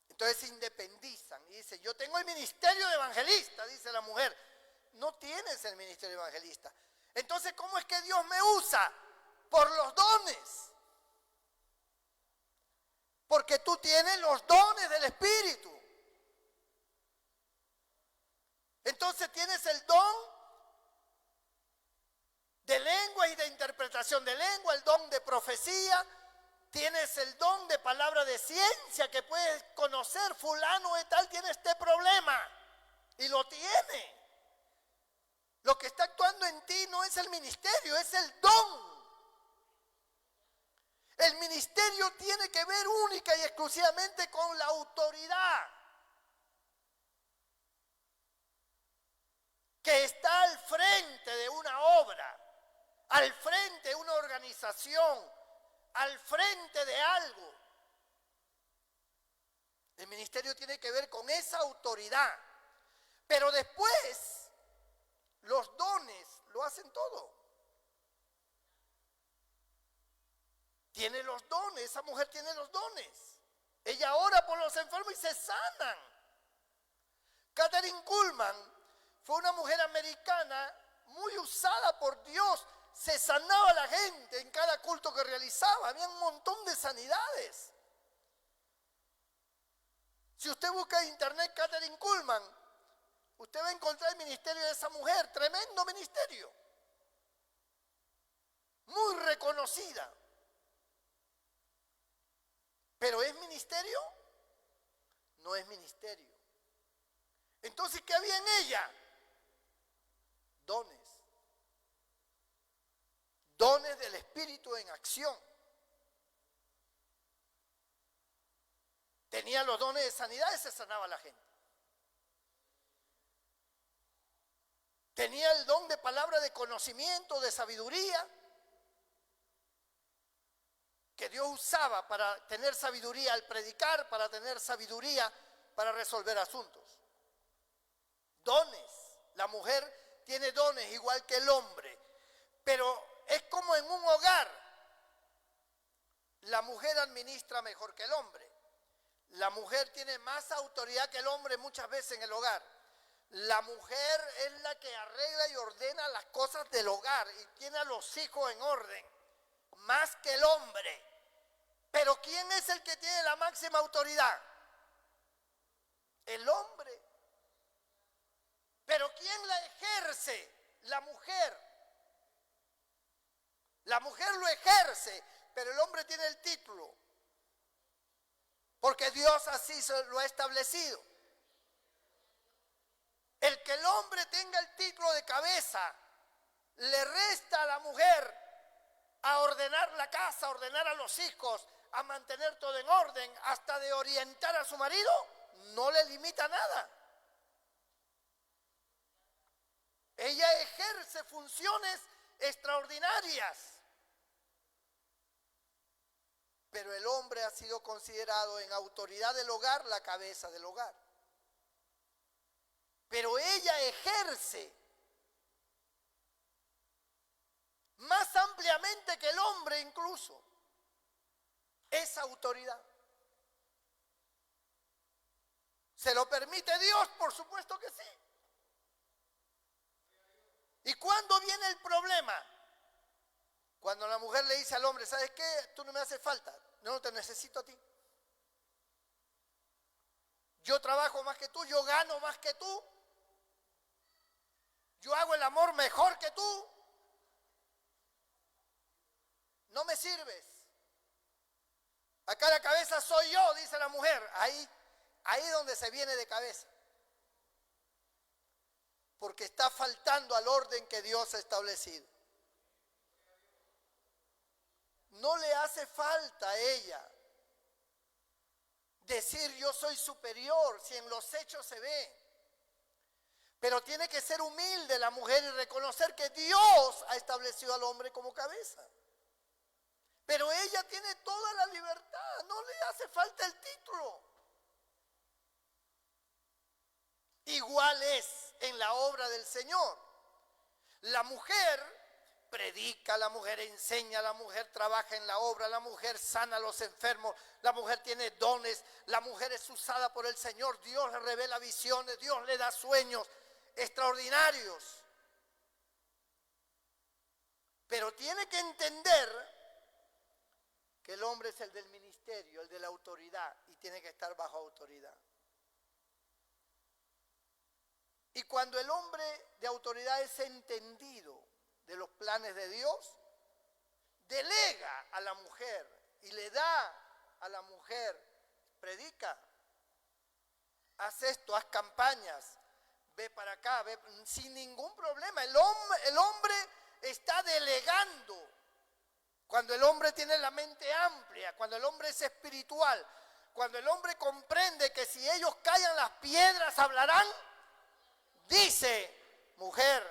Entonces se independizan y dicen, yo tengo el ministerio de evangelista, dice la mujer. No tienes el ministerio de evangelista. Entonces, ¿cómo es que Dios me usa? Por los dones. Porque tú tienes los dones del Espíritu. Entonces tienes el don de lengua y de interpretación de lengua, el don de profecía, tienes el don de palabra de ciencia que puedes conocer, fulano y tal tiene este problema y lo tiene. Lo que está actuando en ti no es el ministerio, es el don. El ministerio tiene que ver única y exclusivamente con la autoridad que está al frente de una obra, al frente de una organización, al frente de algo. El ministerio tiene que ver con esa autoridad. Pero después, los dones lo hacen todo. Tiene los dones, esa mujer tiene los dones. Ella ora por los enfermos y se sanan. Kathryn Kuhlman fue una mujer americana muy usada por Dios. Se sanaba a la gente en cada culto que realizaba. Había un montón de sanidades. Si usted busca en internet Kathryn Kuhlman, usted va a encontrar el ministerio de esa mujer. Tremendo ministerio. Muy reconocida. ¿Pero es ministerio? No es ministerio. Entonces, ¿qué había en ella? Dones. Dones del Espíritu en acción. Tenía los dones de sanidad y se sanaba a la gente. Tenía el don de palabra de conocimiento, de sabiduría, que Dios usaba para tener sabiduría al predicar, para tener sabiduría para resolver asuntos. Dones. La mujer tiene dones igual que el hombre, pero es como en un hogar. La mujer administra mejor que el hombre. La mujer tiene más autoridad que el hombre muchas veces en el hogar. La mujer es la que arregla y ordena las cosas del hogar y tiene a los hijos en orden, más que el hombre. Pero ¿quién es el que tiene la máxima autoridad? El hombre. Pero ¿quién la ejerce? La mujer. La mujer lo ejerce, pero el hombre tiene el título. Porque Dios así lo ha establecido. El que el hombre tenga el título de cabeza, le resta a la mujer a ordenar la casa, a ordenar a los hijos, a mantener todo en orden, hasta de orientar a su marido, no le limita nada. Ella ejerce funciones extraordinarias. Pero el hombre ha sido considerado en autoridad del hogar la cabeza del hogar. Pero ella ejerce más ampliamente que el hombre incluso esa autoridad. ¿Se lo permite Dios? Por supuesto que sí. ¿Y cuándo viene el problema? Cuando la mujer le dice al hombre, ¿sabes qué? Tú no me haces falta, yo no te necesito a ti. Yo trabajo más que tú, yo gano más que tú. Yo hago el amor mejor que tú. No me sirves. Acá la cabeza soy yo, dice la mujer. Ahí donde se viene de cabeza. Porque está faltando al orden que Dios ha establecido. No le hace falta a ella decir yo soy superior, si en los hechos se ve. Pero tiene que ser humilde la mujer y reconocer que Dios ha establecido al hombre como cabeza. Pero ella tiene toda la libertad, no le hace falta el título. Igual es en la obra del Señor. La mujer predica, la mujer enseña, la mujer trabaja en la obra, la mujer sana a los enfermos, la mujer tiene dones, la mujer es usada por el Señor, Dios le revela visiones, Dios le da sueños extraordinarios. Pero tiene que entender que el hombre es el del ministerio, el de la autoridad, y tiene que estar bajo autoridad. Y cuando el hombre de autoridad es entendido de los planes de Dios, delega a la mujer y le da a la mujer, predica, haz esto, haz campañas, ve para acá, ve, sin ningún problema. El hombre está delegando. Cuando el hombre tiene la mente amplia, cuando el hombre es espiritual, cuando el hombre comprende que si ellos callan las piedras hablarán, dice, mujer,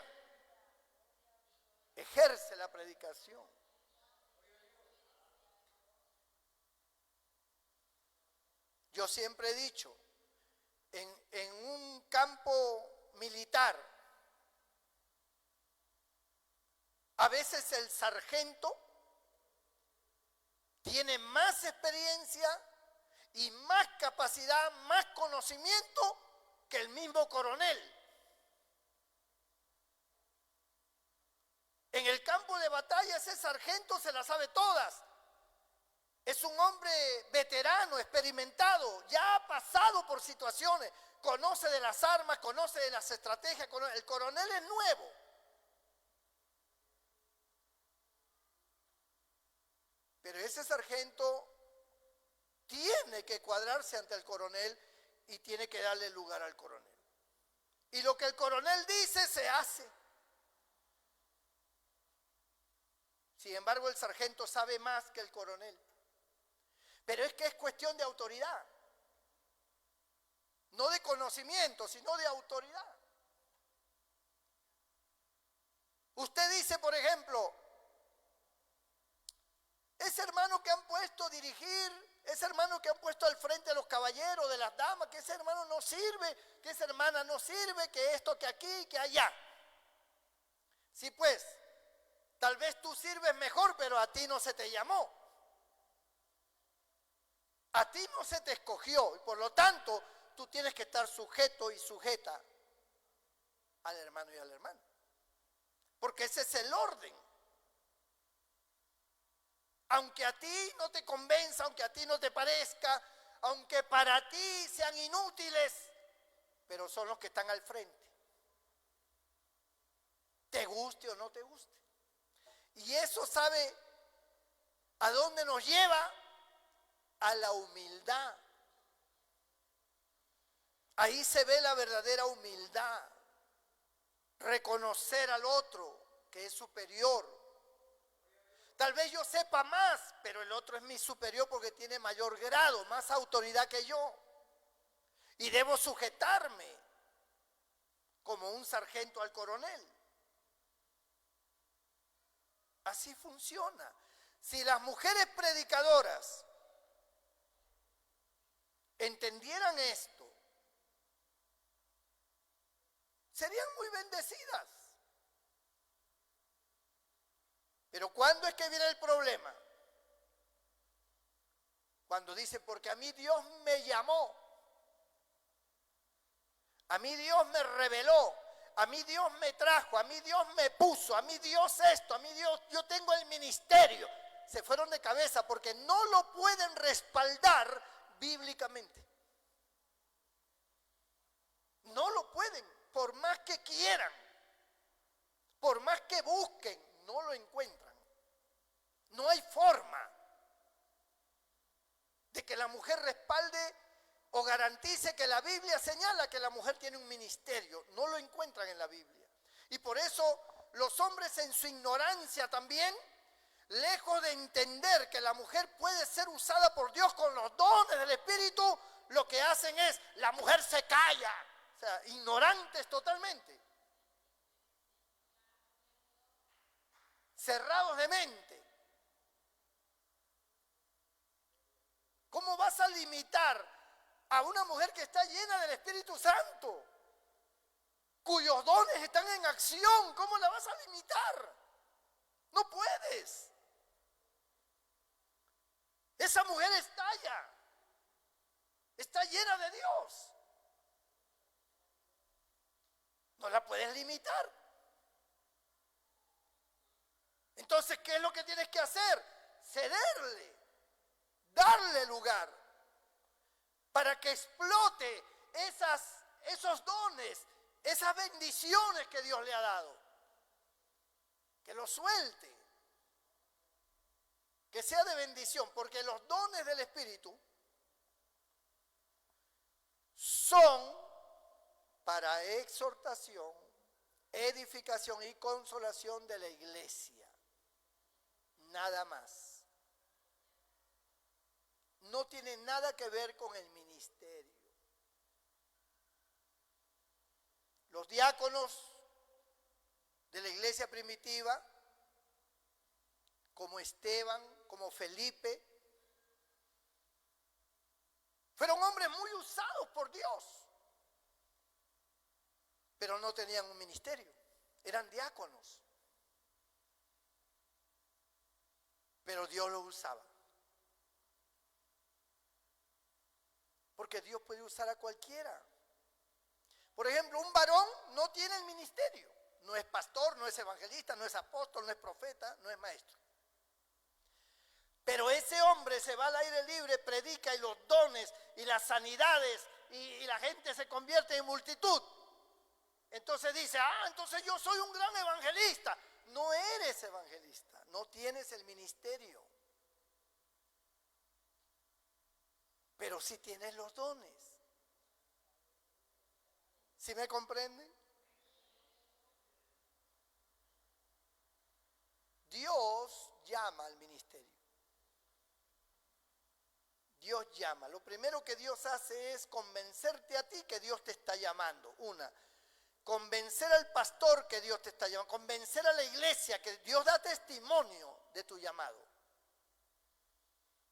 ejerce la predicación. Yo siempre he dicho, en un campo militar, a veces el sargento tiene más experiencia y más capacidad, más conocimiento que el mismo coronel. En el campo de batalla ese sargento se las sabe todas. Es un hombre veterano, experimentado, ya ha pasado por situaciones, conoce de las armas, conoce de las estrategias. El coronel es nuevo. Pero ese sargento tiene que cuadrarse ante el coronel y tiene que darle lugar al coronel. Y lo que el coronel dice se hace. Sin embargo, el sargento sabe más que el coronel. Pero es que es cuestión de autoridad. No de conocimiento, sino de autoridad. Usted dice, por ejemplo, ese hermano que han puesto a dirigir, ese hermano que han puesto al frente de los caballeros, de las damas, que ese hermano no sirve, que esa hermana no sirve, que esto, que aquí, que allá. Sí, pues, tal vez tú sirves mejor, pero a ti no se te llamó. A ti no se te escogió y por lo tanto tú tienes que estar sujeto y sujeta al hermano y a la hermana. Porque ese es el orden. Aunque a ti no te convenza, aunque a ti no te parezca, aunque para ti sean inútiles, pero son los que están al frente. Te guste o no te guste. Y eso sabe a dónde nos lleva, a la humildad. Ahí se ve la verdadera humildad. Reconocer al otro que es superior. Tal vez yo sepa más, pero el otro es mi superior porque tiene mayor grado, más autoridad que yo. Y debo sujetarme como un sargento al coronel. Así funciona. Si las mujeres predicadoras entendieran esto, serían muy bendecidas. Pero ¿cuándo es que viene el problema? Cuando dice, porque a mí Dios me llamó, a mí Dios me reveló, a mí Dios me trajo, a mí Dios me puso, a mí Dios esto, a mí Dios, yo tengo el ministerio. Se fueron de cabeza porque no lo pueden respaldar bíblicamente. No lo pueden, por más que quieran, por más que busquen, no lo encuentran. No hay forma de que la mujer respalde o garantice que la Biblia señala que la mujer tiene un ministerio. No lo encuentran en la Biblia. Y por eso los hombres en su ignorancia también, lejos de entender que la mujer puede ser usada por Dios con los dones del Espíritu, lo que hacen es, la mujer se calla. O sea, ignorantes totalmente. Cerrados de mente. ¿Cómo vas a limitar a una mujer que está llena del Espíritu Santo, cuyos dones están en acción? ¿Cómo la vas a limitar? No puedes. Esa mujer está llena de Dios. No la puedes limitar. Entonces, ¿qué es lo que tienes que hacer? Cederle, darle lugar para que explote esos dones, esas bendiciones que Dios le ha dado. Que lo suelte, que sea de bendición, porque los dones del Espíritu son para exhortación, edificación y consolación de la iglesia. Nada más. No tiene nada que ver con el ministerio. Los diáconos de la iglesia primitiva, como Esteban, como Felipe, fueron hombres muy usados por Dios, pero no tenían un ministerio, eran diáconos, pero Dios los usaba. Porque Dios puede usar a cualquiera. Por ejemplo, un varón no tiene el ministerio. No es pastor, no es evangelista, no es apóstol, no es profeta, no es maestro. Pero ese hombre se va al aire libre, predica y los dones y las sanidades y la gente se convierte en multitud. Entonces dice, entonces yo soy un gran evangelista. No eres evangelista, no tienes el ministerio. Pero sí tienes los dones. ¿Sí me comprenden? Dios llama al ministerio. Dios llama. Lo primero que Dios hace es convencerte a ti que Dios te está llamando. Convencer al pastor que Dios te está llamando. Convencer a la iglesia que Dios da testimonio de tu llamado.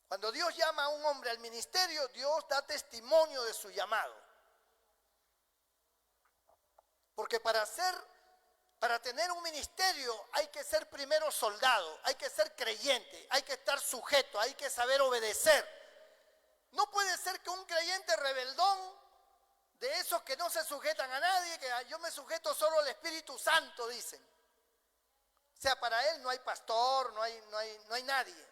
Cuando Dios llama a un hombre al ministerio, Dios da testimonio de su llamado. Porque para tener un ministerio hay que ser primero soldado, hay que ser creyente, hay que estar sujeto, hay que saber obedecer. No puede ser que un creyente rebeldón, de esos que no se sujetan a nadie, que yo me sujeto solo al Espíritu Santo, dicen. O sea, para él no hay pastor, no hay nadie.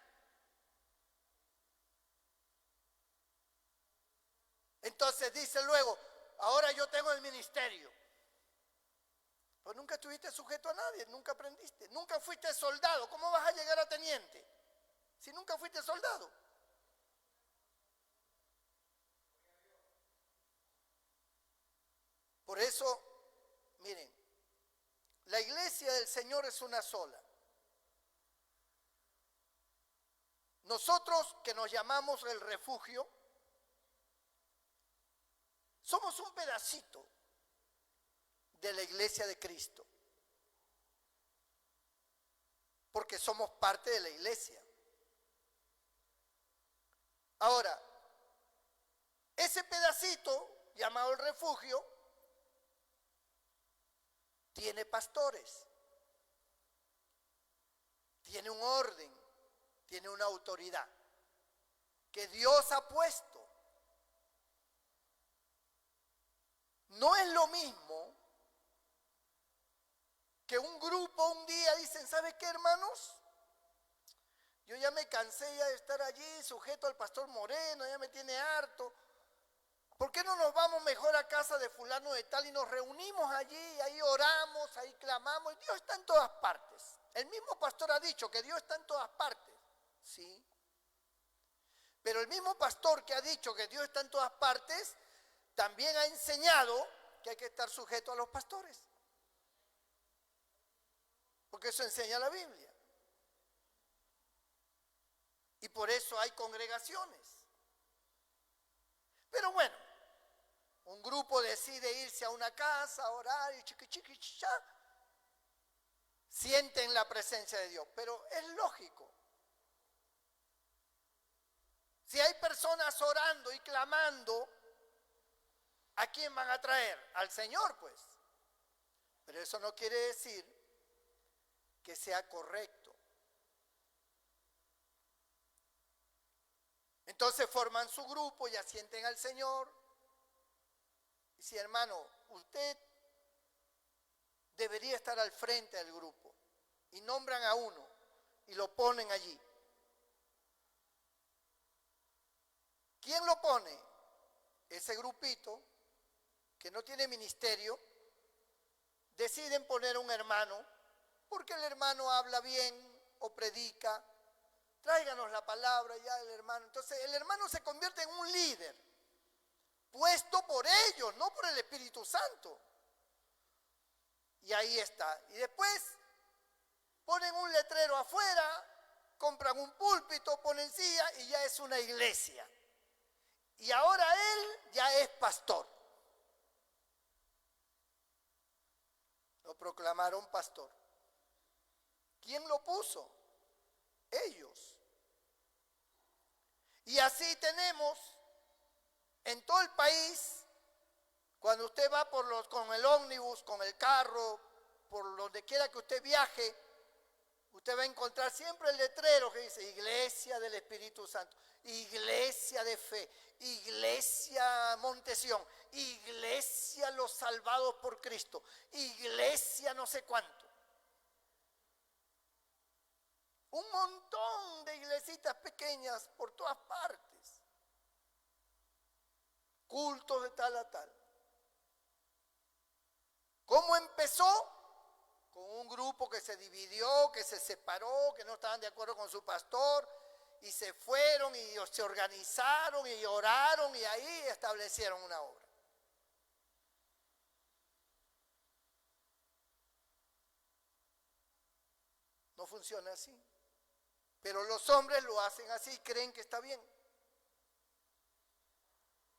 Entonces dice luego, ahora yo tengo el ministerio. Pues nunca estuviste sujeto a nadie, nunca aprendiste, nunca fuiste soldado. ¿Cómo vas a llegar a teniente si nunca fuiste soldado? Por eso, miren, la iglesia del Señor es una sola. Nosotros que nos llamamos el refugio, somos un pedacito de la iglesia de Cristo. porque somos parte de la iglesia. Ahora, ese pedacito llamado el refugio tiene pastores, tiene un orden, tiene una autoridad que Dios ha puesto. No es lo mismo que un grupo un día dicen, ¿sabe qué, hermanos? Yo ya me cansé ya de estar allí sujeto al pastor Moreno, ya me tiene harto. ¿Por qué no nos vamos mejor a casa de fulano de tal y nos reunimos allí, ahí oramos, ahí clamamos? Dios está en todas partes. El mismo pastor ha dicho que Dios está en todas partes, sí. Pero el mismo pastor que ha dicho que Dios está en todas partes, también ha enseñado que hay que estar sujeto a los pastores. Porque eso enseña la Biblia. Y por eso hay congregaciones. Pero bueno, un grupo decide irse a una casa a orar y chiquichiquichá, sienten la presencia de Dios. Pero es lógico. Si hay personas orando y clamando, ¿a quién van a traer? Al Señor, pues. Pero eso no quiere decir que sea correcto. Entonces forman su grupo y asienten al Señor. Y si, hermano, usted debería estar al frente del grupo. Y nombran a uno y lo ponen allí. ¿Quién lo pone? Ese grupito que no tiene ministerio. Deciden poner un hermano porque el hermano habla bien o predica. Tráiganos la palabra ya el hermano. Entonces el hermano se convierte en un líder, puesto por ellos, no por el Espíritu Santo. Y ahí está. Y después ponen un letrero afuera, compran un púlpito, ponen silla y ya es una iglesia. Y ahora él ya es pastor. Lo proclamaron pastor. ¿Quién lo puso? Ellos. Y así tenemos en todo el país, cuando usted va con el ómnibus, con el carro, por donde quiera que usted viaje, usted va a encontrar siempre el letrero que dice Iglesia del Espíritu Santo, Iglesia de Fe, Iglesia Montesión, Iglesia Los Salvados por Cristo, Iglesia no sé cuánto. Un montón de iglesitas pequeñas por todas partes. Cultos de tal a tal. ¿Cómo empezó? Con un grupo que se dividió, que se separó, que no estaban de acuerdo con su pastor, y se fueron y se organizaron y oraron y ahí establecieron una obra. No funciona así. Pero los hombres lo hacen así y creen que está bien.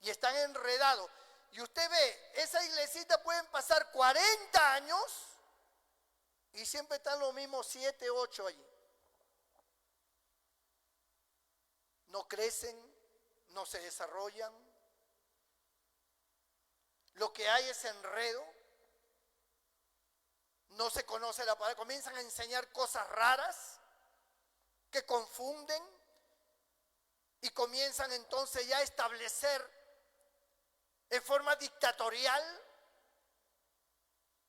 Y están enredados. Y usted ve, esa iglesita pueden pasar 40 años y siempre están los mismos 7, 8 allí. No crecen, no se desarrollan. Lo que hay es enredo. No se conoce la palabra. Comienzan a enseñar cosas raras que confunden y comienzan entonces ya a establecer en forma dictatorial,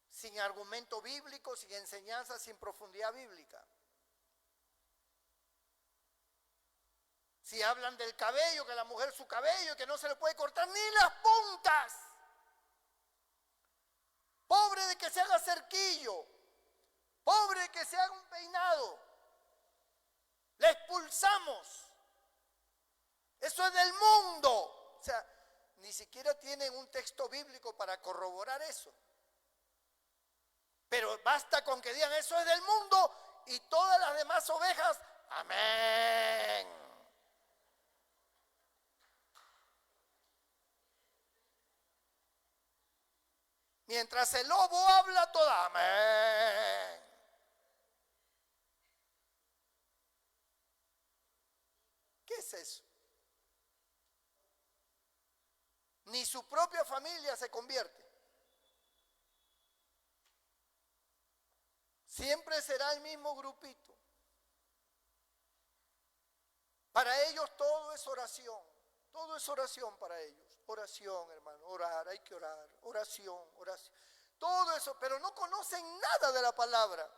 sin argumento bíblico, sin enseñanza, sin profundidad bíblica. Si hablan del cabello, que la mujer su cabello, que no se le puede cortar ni las puntas. Pobre de que se haga cerquillo, pobre de que se haga un peinado. La expulsamos. Eso es del mundo. O sea, ni siquiera tienen un texto bíblico para corroborar eso. Pero basta con que digan eso es del mundo y todas las demás ovejas, amén. Mientras el lobo habla, toda amén. ¿Qué es eso? Ni su propia familia se convierte. Siempre será el mismo grupito. Para ellos todo es oración. Todo es oración para ellos. Oración, hermano, orar, hay que orar. Oración, oración. Todo eso, pero no conocen nada de la palabra.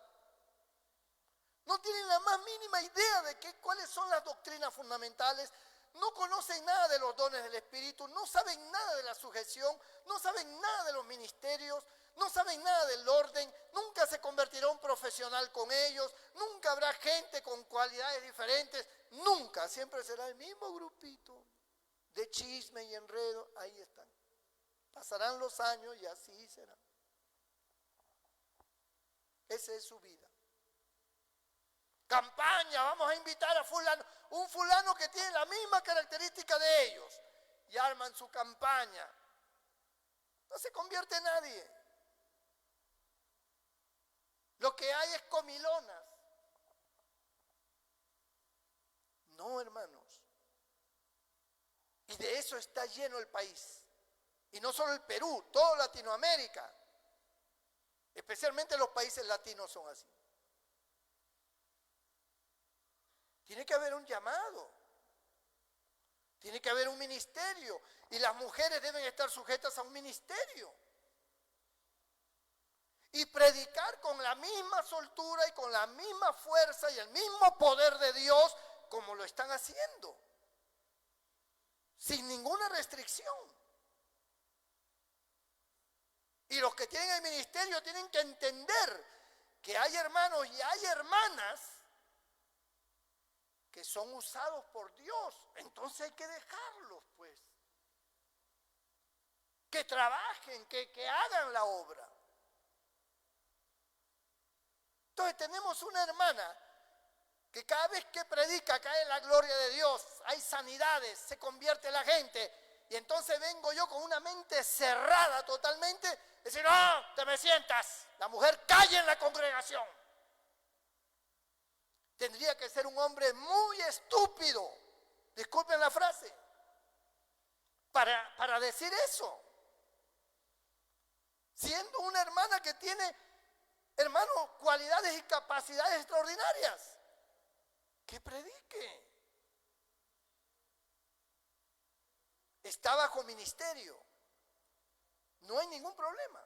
No tienen la más mínima idea de cuáles son las doctrinas fundamentales. No conocen nada de los dones del Espíritu. No saben nada de la sujeción. No saben nada de los ministerios. No saben nada del orden. Nunca se convertirá un profesional con ellos. Nunca habrá gente con cualidades diferentes. Nunca. Siempre será el mismo grupito de chisme y enredo. Ahí están. Pasarán los años y así será. Esa es su vida. Campaña, vamos a invitar a fulano, un fulano que tiene la misma característica de ellos, y arman su campaña. No se convierte nadie. Lo que hay es comilonas. No, hermanos. Y de eso está lleno el país. Y no solo el Perú, toda Latinoamérica. Especialmente los países latinos son así. Tiene que haber un llamado. Tiene que haber un ministerio. Y las mujeres deben estar sujetas a un ministerio. Y predicar con la misma soltura y con la misma fuerza y el mismo poder de Dios como lo están haciendo. Sin ninguna restricción. Y los que tienen el ministerio tienen que entender que hay hermanos y hay hermanas que son usados por Dios. Entonces hay que dejarlos, pues. Que trabajen, que hagan la obra. Entonces tenemos una hermana que cada vez que predica cae la gloria de Dios, hay sanidades, se convierte la gente. Y entonces vengo yo con una mente cerrada totalmente, decir, no, te me sientas. La mujer calla en la congregación. Tendría que ser un hombre muy estúpido, disculpen la frase, para decir eso. Siendo una hermana que tiene, hermano, cualidades y capacidades extraordinarias, que predique. Está bajo ministerio, no hay ningún problema.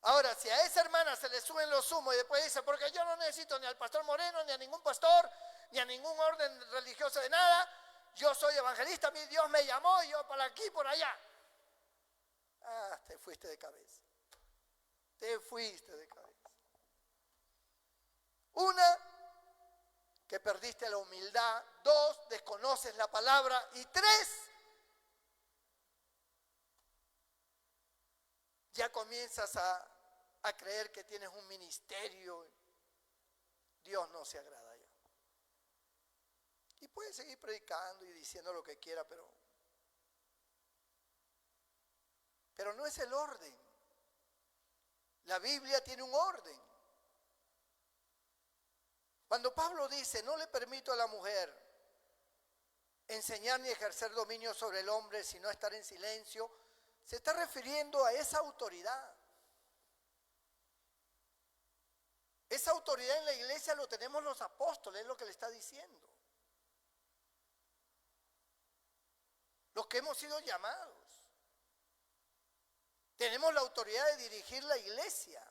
Ahora, si a esa hermana se le suben los humos y después dice, porque yo no necesito ni al pastor Moreno, ni a ningún pastor, ni a ningún orden religioso de nada, yo soy evangelista, a mí Dios me llamó y yo para aquí, por allá. Ah, te fuiste de cabeza. Te fuiste de cabeza. Una, que perdiste la humildad. Dos, desconoces la palabra. Y tres, ya comienzas a creer que tienes un ministerio. Dios no se agrada ya. Y puedes seguir predicando y diciendo lo que quiera, pero no es el orden. La Biblia tiene un orden. Cuando Pablo dice, no le permito a la mujer enseñar ni ejercer dominio sobre el hombre, sino estar en silencio, se está refiriendo a esa autoridad. Esa autoridad en la iglesia lo tenemos los apóstoles, es lo que le está diciendo. Los que hemos sido llamados. Tenemos la autoridad de dirigir la iglesia,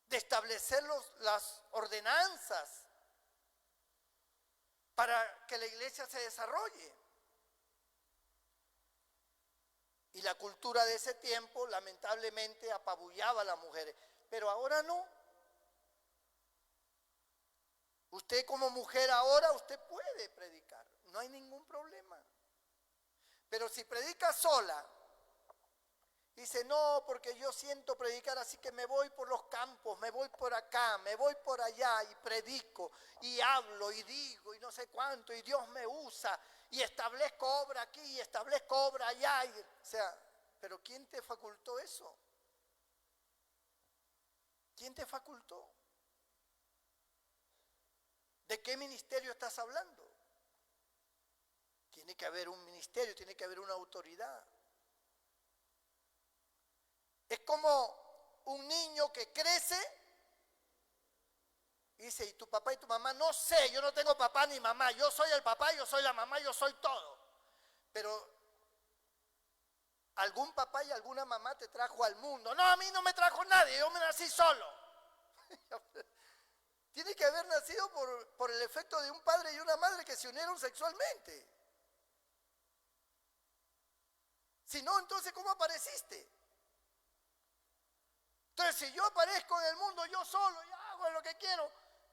de establecer las ordenanzas para que la iglesia se desarrolle. Y la cultura de ese tiempo lamentablemente apabullaba a las mujeres, pero ahora no. Usted como mujer ahora, usted puede predicar, no hay ningún problema. Pero si predica sola, dice, no, porque yo siento predicar, así que me voy por los campos, me voy por acá, me voy por allá y predico y hablo y digo y no sé cuánto y Dios me usa y establezco obra aquí y establezco obra allá. O sea, pero ¿quién te facultó eso? ¿Quién te facultó? ¿De qué ministerio estás hablando? Tiene que haber un ministerio, tiene que haber una autoridad. Es como un niño que crece y dice, ¿y tu papá y tu mamá? No sé, yo no tengo papá ni mamá, yo soy el papá, yo soy la mamá, yo soy todo. Pero algún papá y alguna mamá te trajo al mundo. No, a mí no me trajo nadie, yo me nací solo. Tiene que haber nacido por el efecto de un padre y una madre que se unieron sexualmente. Si no, entonces, ¿cómo apareciste? Entonces, si yo aparezco en el mundo yo solo y hago lo que quiero,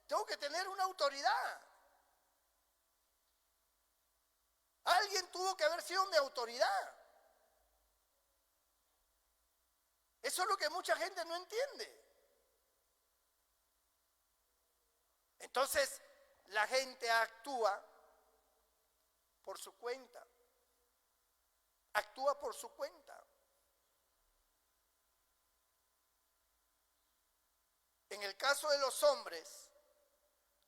tengo que tener una autoridad. Alguien tuvo que haber sido mi autoridad. Eso es lo que mucha gente no entiende. Entonces, la gente actúa por su cuenta. Actúa por su cuenta. En el caso de los hombres,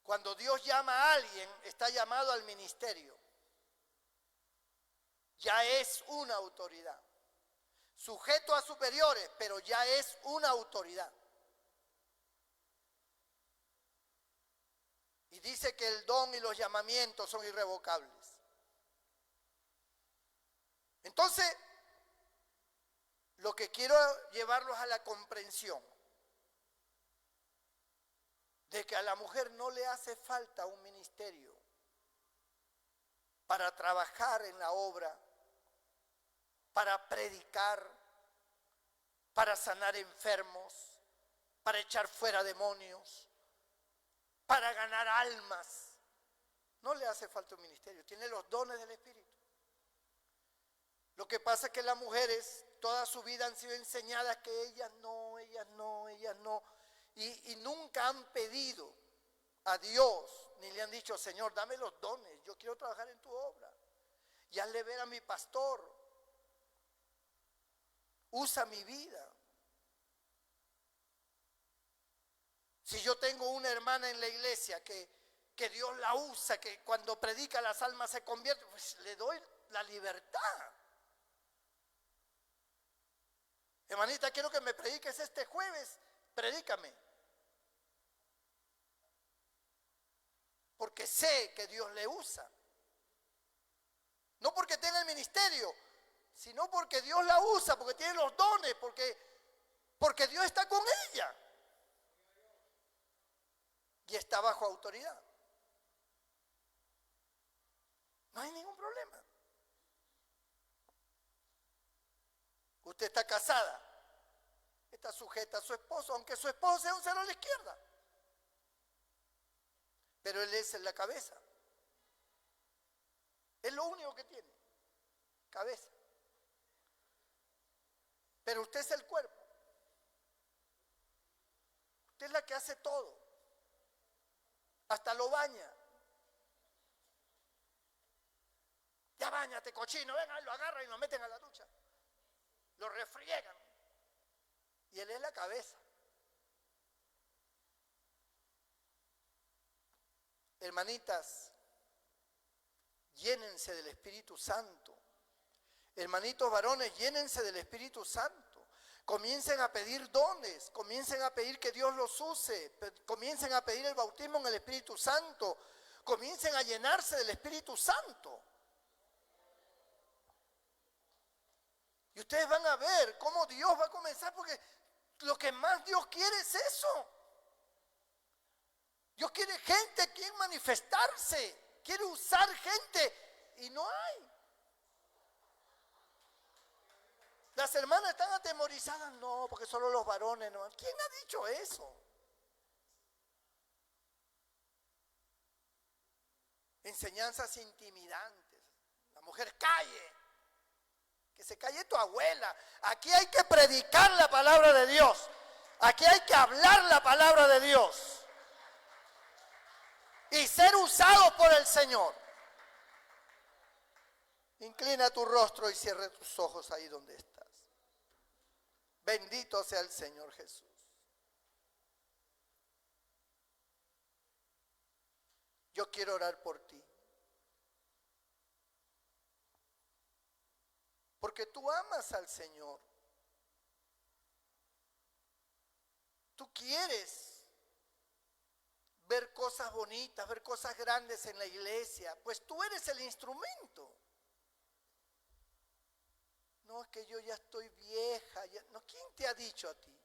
cuando Dios llama a alguien, está llamado al ministerio. Ya es una autoridad. Sujeto a superiores, pero ya es una autoridad. Y dice que el don y los llamamientos son irrevocables. Entonces, lo que quiero llevarlos a la comprensión de que a la mujer no le hace falta un ministerio para trabajar en la obra, para predicar, para sanar enfermos, para echar fuera demonios, para ganar almas. No le hace falta un ministerio, tiene los dones del Espíritu. Lo que pasa es que las mujeres toda su vida han sido enseñadas que ellas no, y nunca han pedido a Dios, ni le han dicho, Señor, dame los dones, yo quiero trabajar en tu obra. Y hazle ver a mi pastor, usa mi vida. Si yo tengo una hermana en la iglesia que Dios la usa, que cuando predica las almas se convierten, pues le doy la libertad. Hermanita, quiero que me prediques este jueves, predícame. Porque sé que Dios le usa. No porque tenga el ministerio, sino porque Dios la usa, porque tiene los dones, porque Dios está con ella. Y está bajo autoridad. No hay ningún problema. Usted está casada, está sujeta a su esposo, aunque su esposo sea un cero a la izquierda. Pero él es en la cabeza. Es lo único que tiene, cabeza. Pero usted es el cuerpo. Usted es la que hace todo. Hasta lo baña. Ya báñate, cochino, venga, lo agarran y lo meten a la ducha. Lo refriegan. Y él es la cabeza. Hermanitas, llénense del Espíritu Santo. Hermanitos varones, llénense del Espíritu Santo. Comiencen a pedir dones, comiencen a pedir que Dios los use, comiencen a pedir el bautismo en el Espíritu Santo, comiencen a llenarse del Espíritu Santo. Y ustedes van a ver cómo Dios va a comenzar, porque lo que más Dios quiere es eso. Dios quiere gente, quiere manifestarse, quiere usar gente y no hay. Las hermanas están atemorizadas, no, porque solo los varones no. ¿Quién ha dicho eso? Enseñanzas intimidantes. La mujer calle. Que se calle tu abuela. Aquí hay que predicar la palabra de Dios. Aquí hay que hablar la palabra de Dios. Y ser usados por el Señor. Inclina tu rostro y cierre tus ojos ahí donde estás. Bendito sea el Señor Jesús. Yo quiero orar por ti. Porque tú amas al Señor. Tú quieres ver cosas bonitas, ver cosas grandes en la iglesia, pues tú eres el instrumento. No, es que yo ya estoy vieja. No, ¿quién te ha dicho a ti?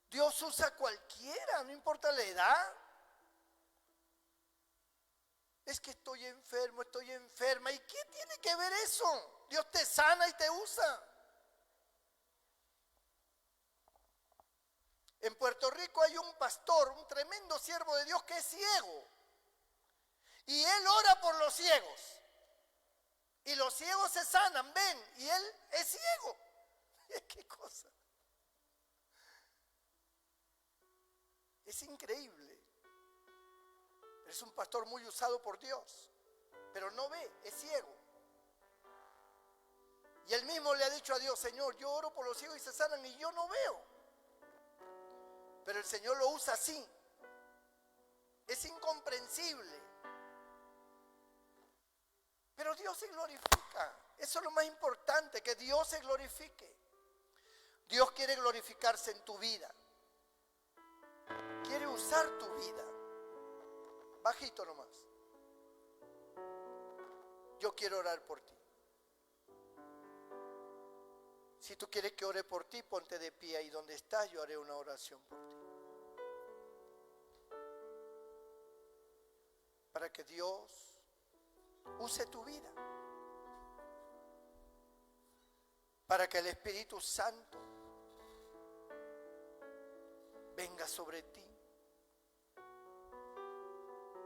Dios usa a cualquiera, no importa la edad. Es que estoy enfermo, estoy enferma. ¿Y qué tiene que ver eso? Dios te sana y te usa. En Puerto Rico hay un pastor, un tremendo siervo de Dios que es ciego. Y él ora por los ciegos. Y los ciegos se sanan, ven, y él es ciego. ¿Qué cosa? Es increíble. Es un pastor muy usado por Dios, pero no ve, es ciego. Y él mismo le ha dicho a Dios: Señor, yo oro por los ciegos y se sanan y yo no veo. Pero el Señor lo usa así. Es incomprensible. Pero Dios se glorifica. Eso es lo más importante, que Dios se glorifique. Dios quiere glorificarse en tu vida. Quiere usar tu vida. Bajito nomás. Yo quiero orar por ti. Si tú quieres que ore por ti, ponte de pie ahí donde estás. Yo haré una oración por ti. Para que Dios use tu vida. Para que el Espíritu Santo venga sobre ti.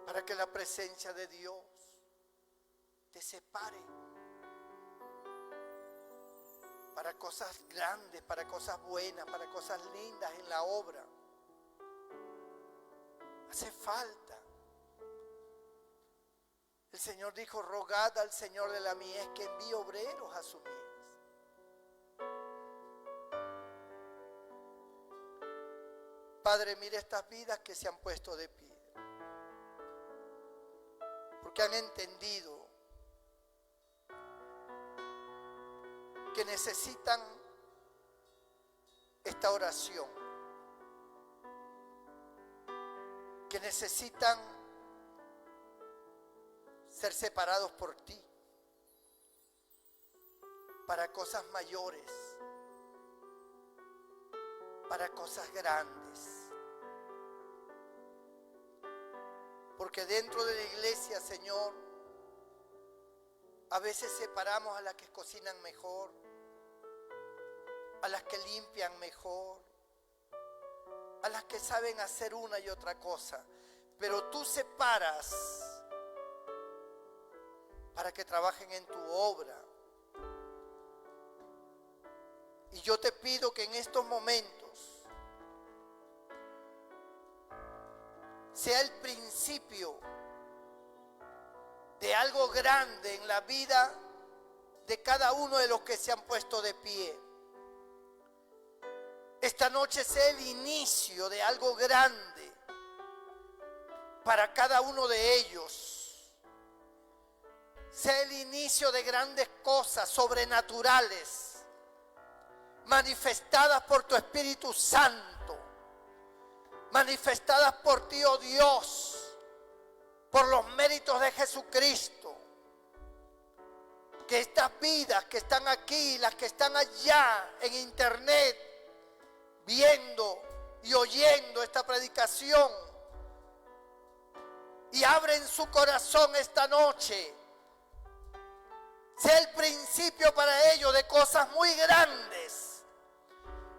Para que la presencia de Dios te separe. Para cosas grandes, para cosas buenas, para cosas lindas en la obra. Hace falta. El Señor dijo: rogad al Señor de la mies que envíe obreros a su mies. Padre, mira estas vidas que se han puesto de pie. Porque han entendido que necesitan esta oración. Que necesitan ser separados por ti para cosas mayores, para cosas grandes. Porque dentro de la iglesia, Señor, a veces separamos a las que cocinan mejor, a las que limpian mejor, a las que saben hacer una y otra cosa, pero tú separas para que trabajen en tu obra. Y yo te pido que en estos momentos sea el principio de algo grande en la vida de cada uno de los que se han puesto de pie. Esta noche sea el inicio de algo grande para cada uno de ellos. Sea el inicio de grandes cosas sobrenaturales, manifestadas por tu Espíritu Santo, manifestadas por ti, oh Dios, por los méritos de Jesucristo. Que estas vidas que están aquí, las que están allá en internet, viendo y oyendo esta predicación, y abren su corazón esta noche, sea el principio para ellos de cosas muy grandes,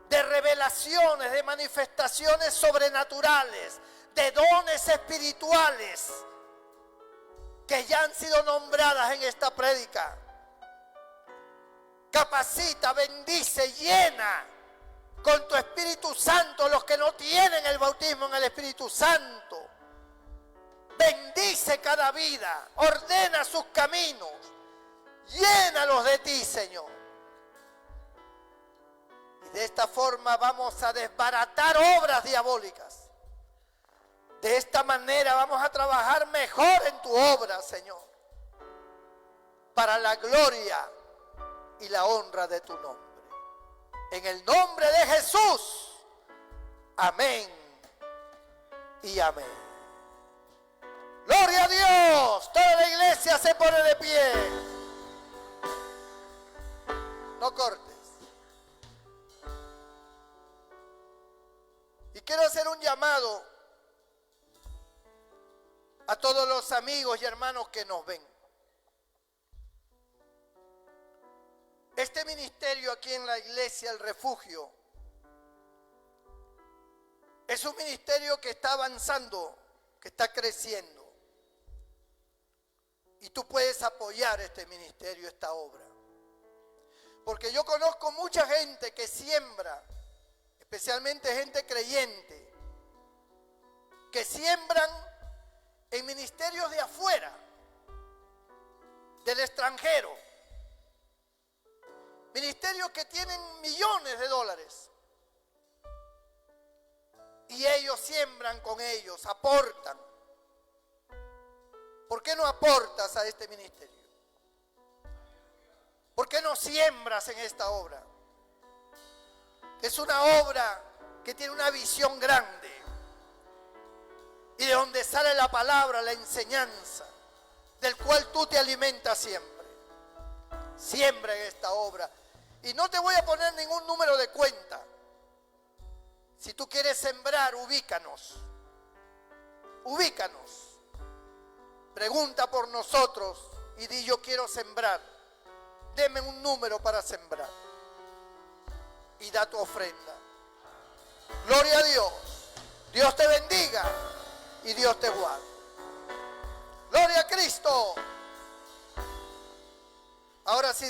de revelaciones, de manifestaciones sobrenaturales, de dones espirituales que ya han sido nombradas en esta prédica. Capacita, bendice, llena con tu Espíritu Santo los que no tienen el bautismo en el Espíritu Santo. Bendice cada vida, ordena sus caminos, llénalos de ti, Señor. Y de esta forma vamos a desbaratar obras diabólicas. De esta manera vamos a trabajar mejor en tu obra, Señor, para la gloria y la honra de tu nombre. En el nombre de Jesús, amén y amén. Gloria a Dios. Toda la iglesia se pone de pie. No cortes. Y quiero hacer un llamado a todos los amigos y hermanos que nos ven. Este ministerio aquí en la iglesia El Refugio es un ministerio que está avanzando, que está creciendo. Y tú puedes apoyar este ministerio, esta obra. Porque yo conozco mucha gente que siembra, especialmente gente creyente, que siembran en ministerios de afuera, del extranjero. Ministerios que tienen millones de dólares. Y ellos siembran con ellos, aportan. ¿Por qué no aportas a este ministerio? ¿Por qué no siembras en esta obra? Es una obra que tiene una visión grande. Y de donde sale la palabra, la enseñanza, del cual tú te alimentas siempre. Siembra en esta obra. Y no te voy a poner ningún número de cuenta. Si tú quieres sembrar, ubícanos. Ubícanos. Pregunta por nosotros y di: yo quiero sembrar. Deme un número para sembrar. Y da tu ofrenda. Gloria a Dios. Dios te bendiga y Dios te guarde. Gloria a Cristo. Ahora sí,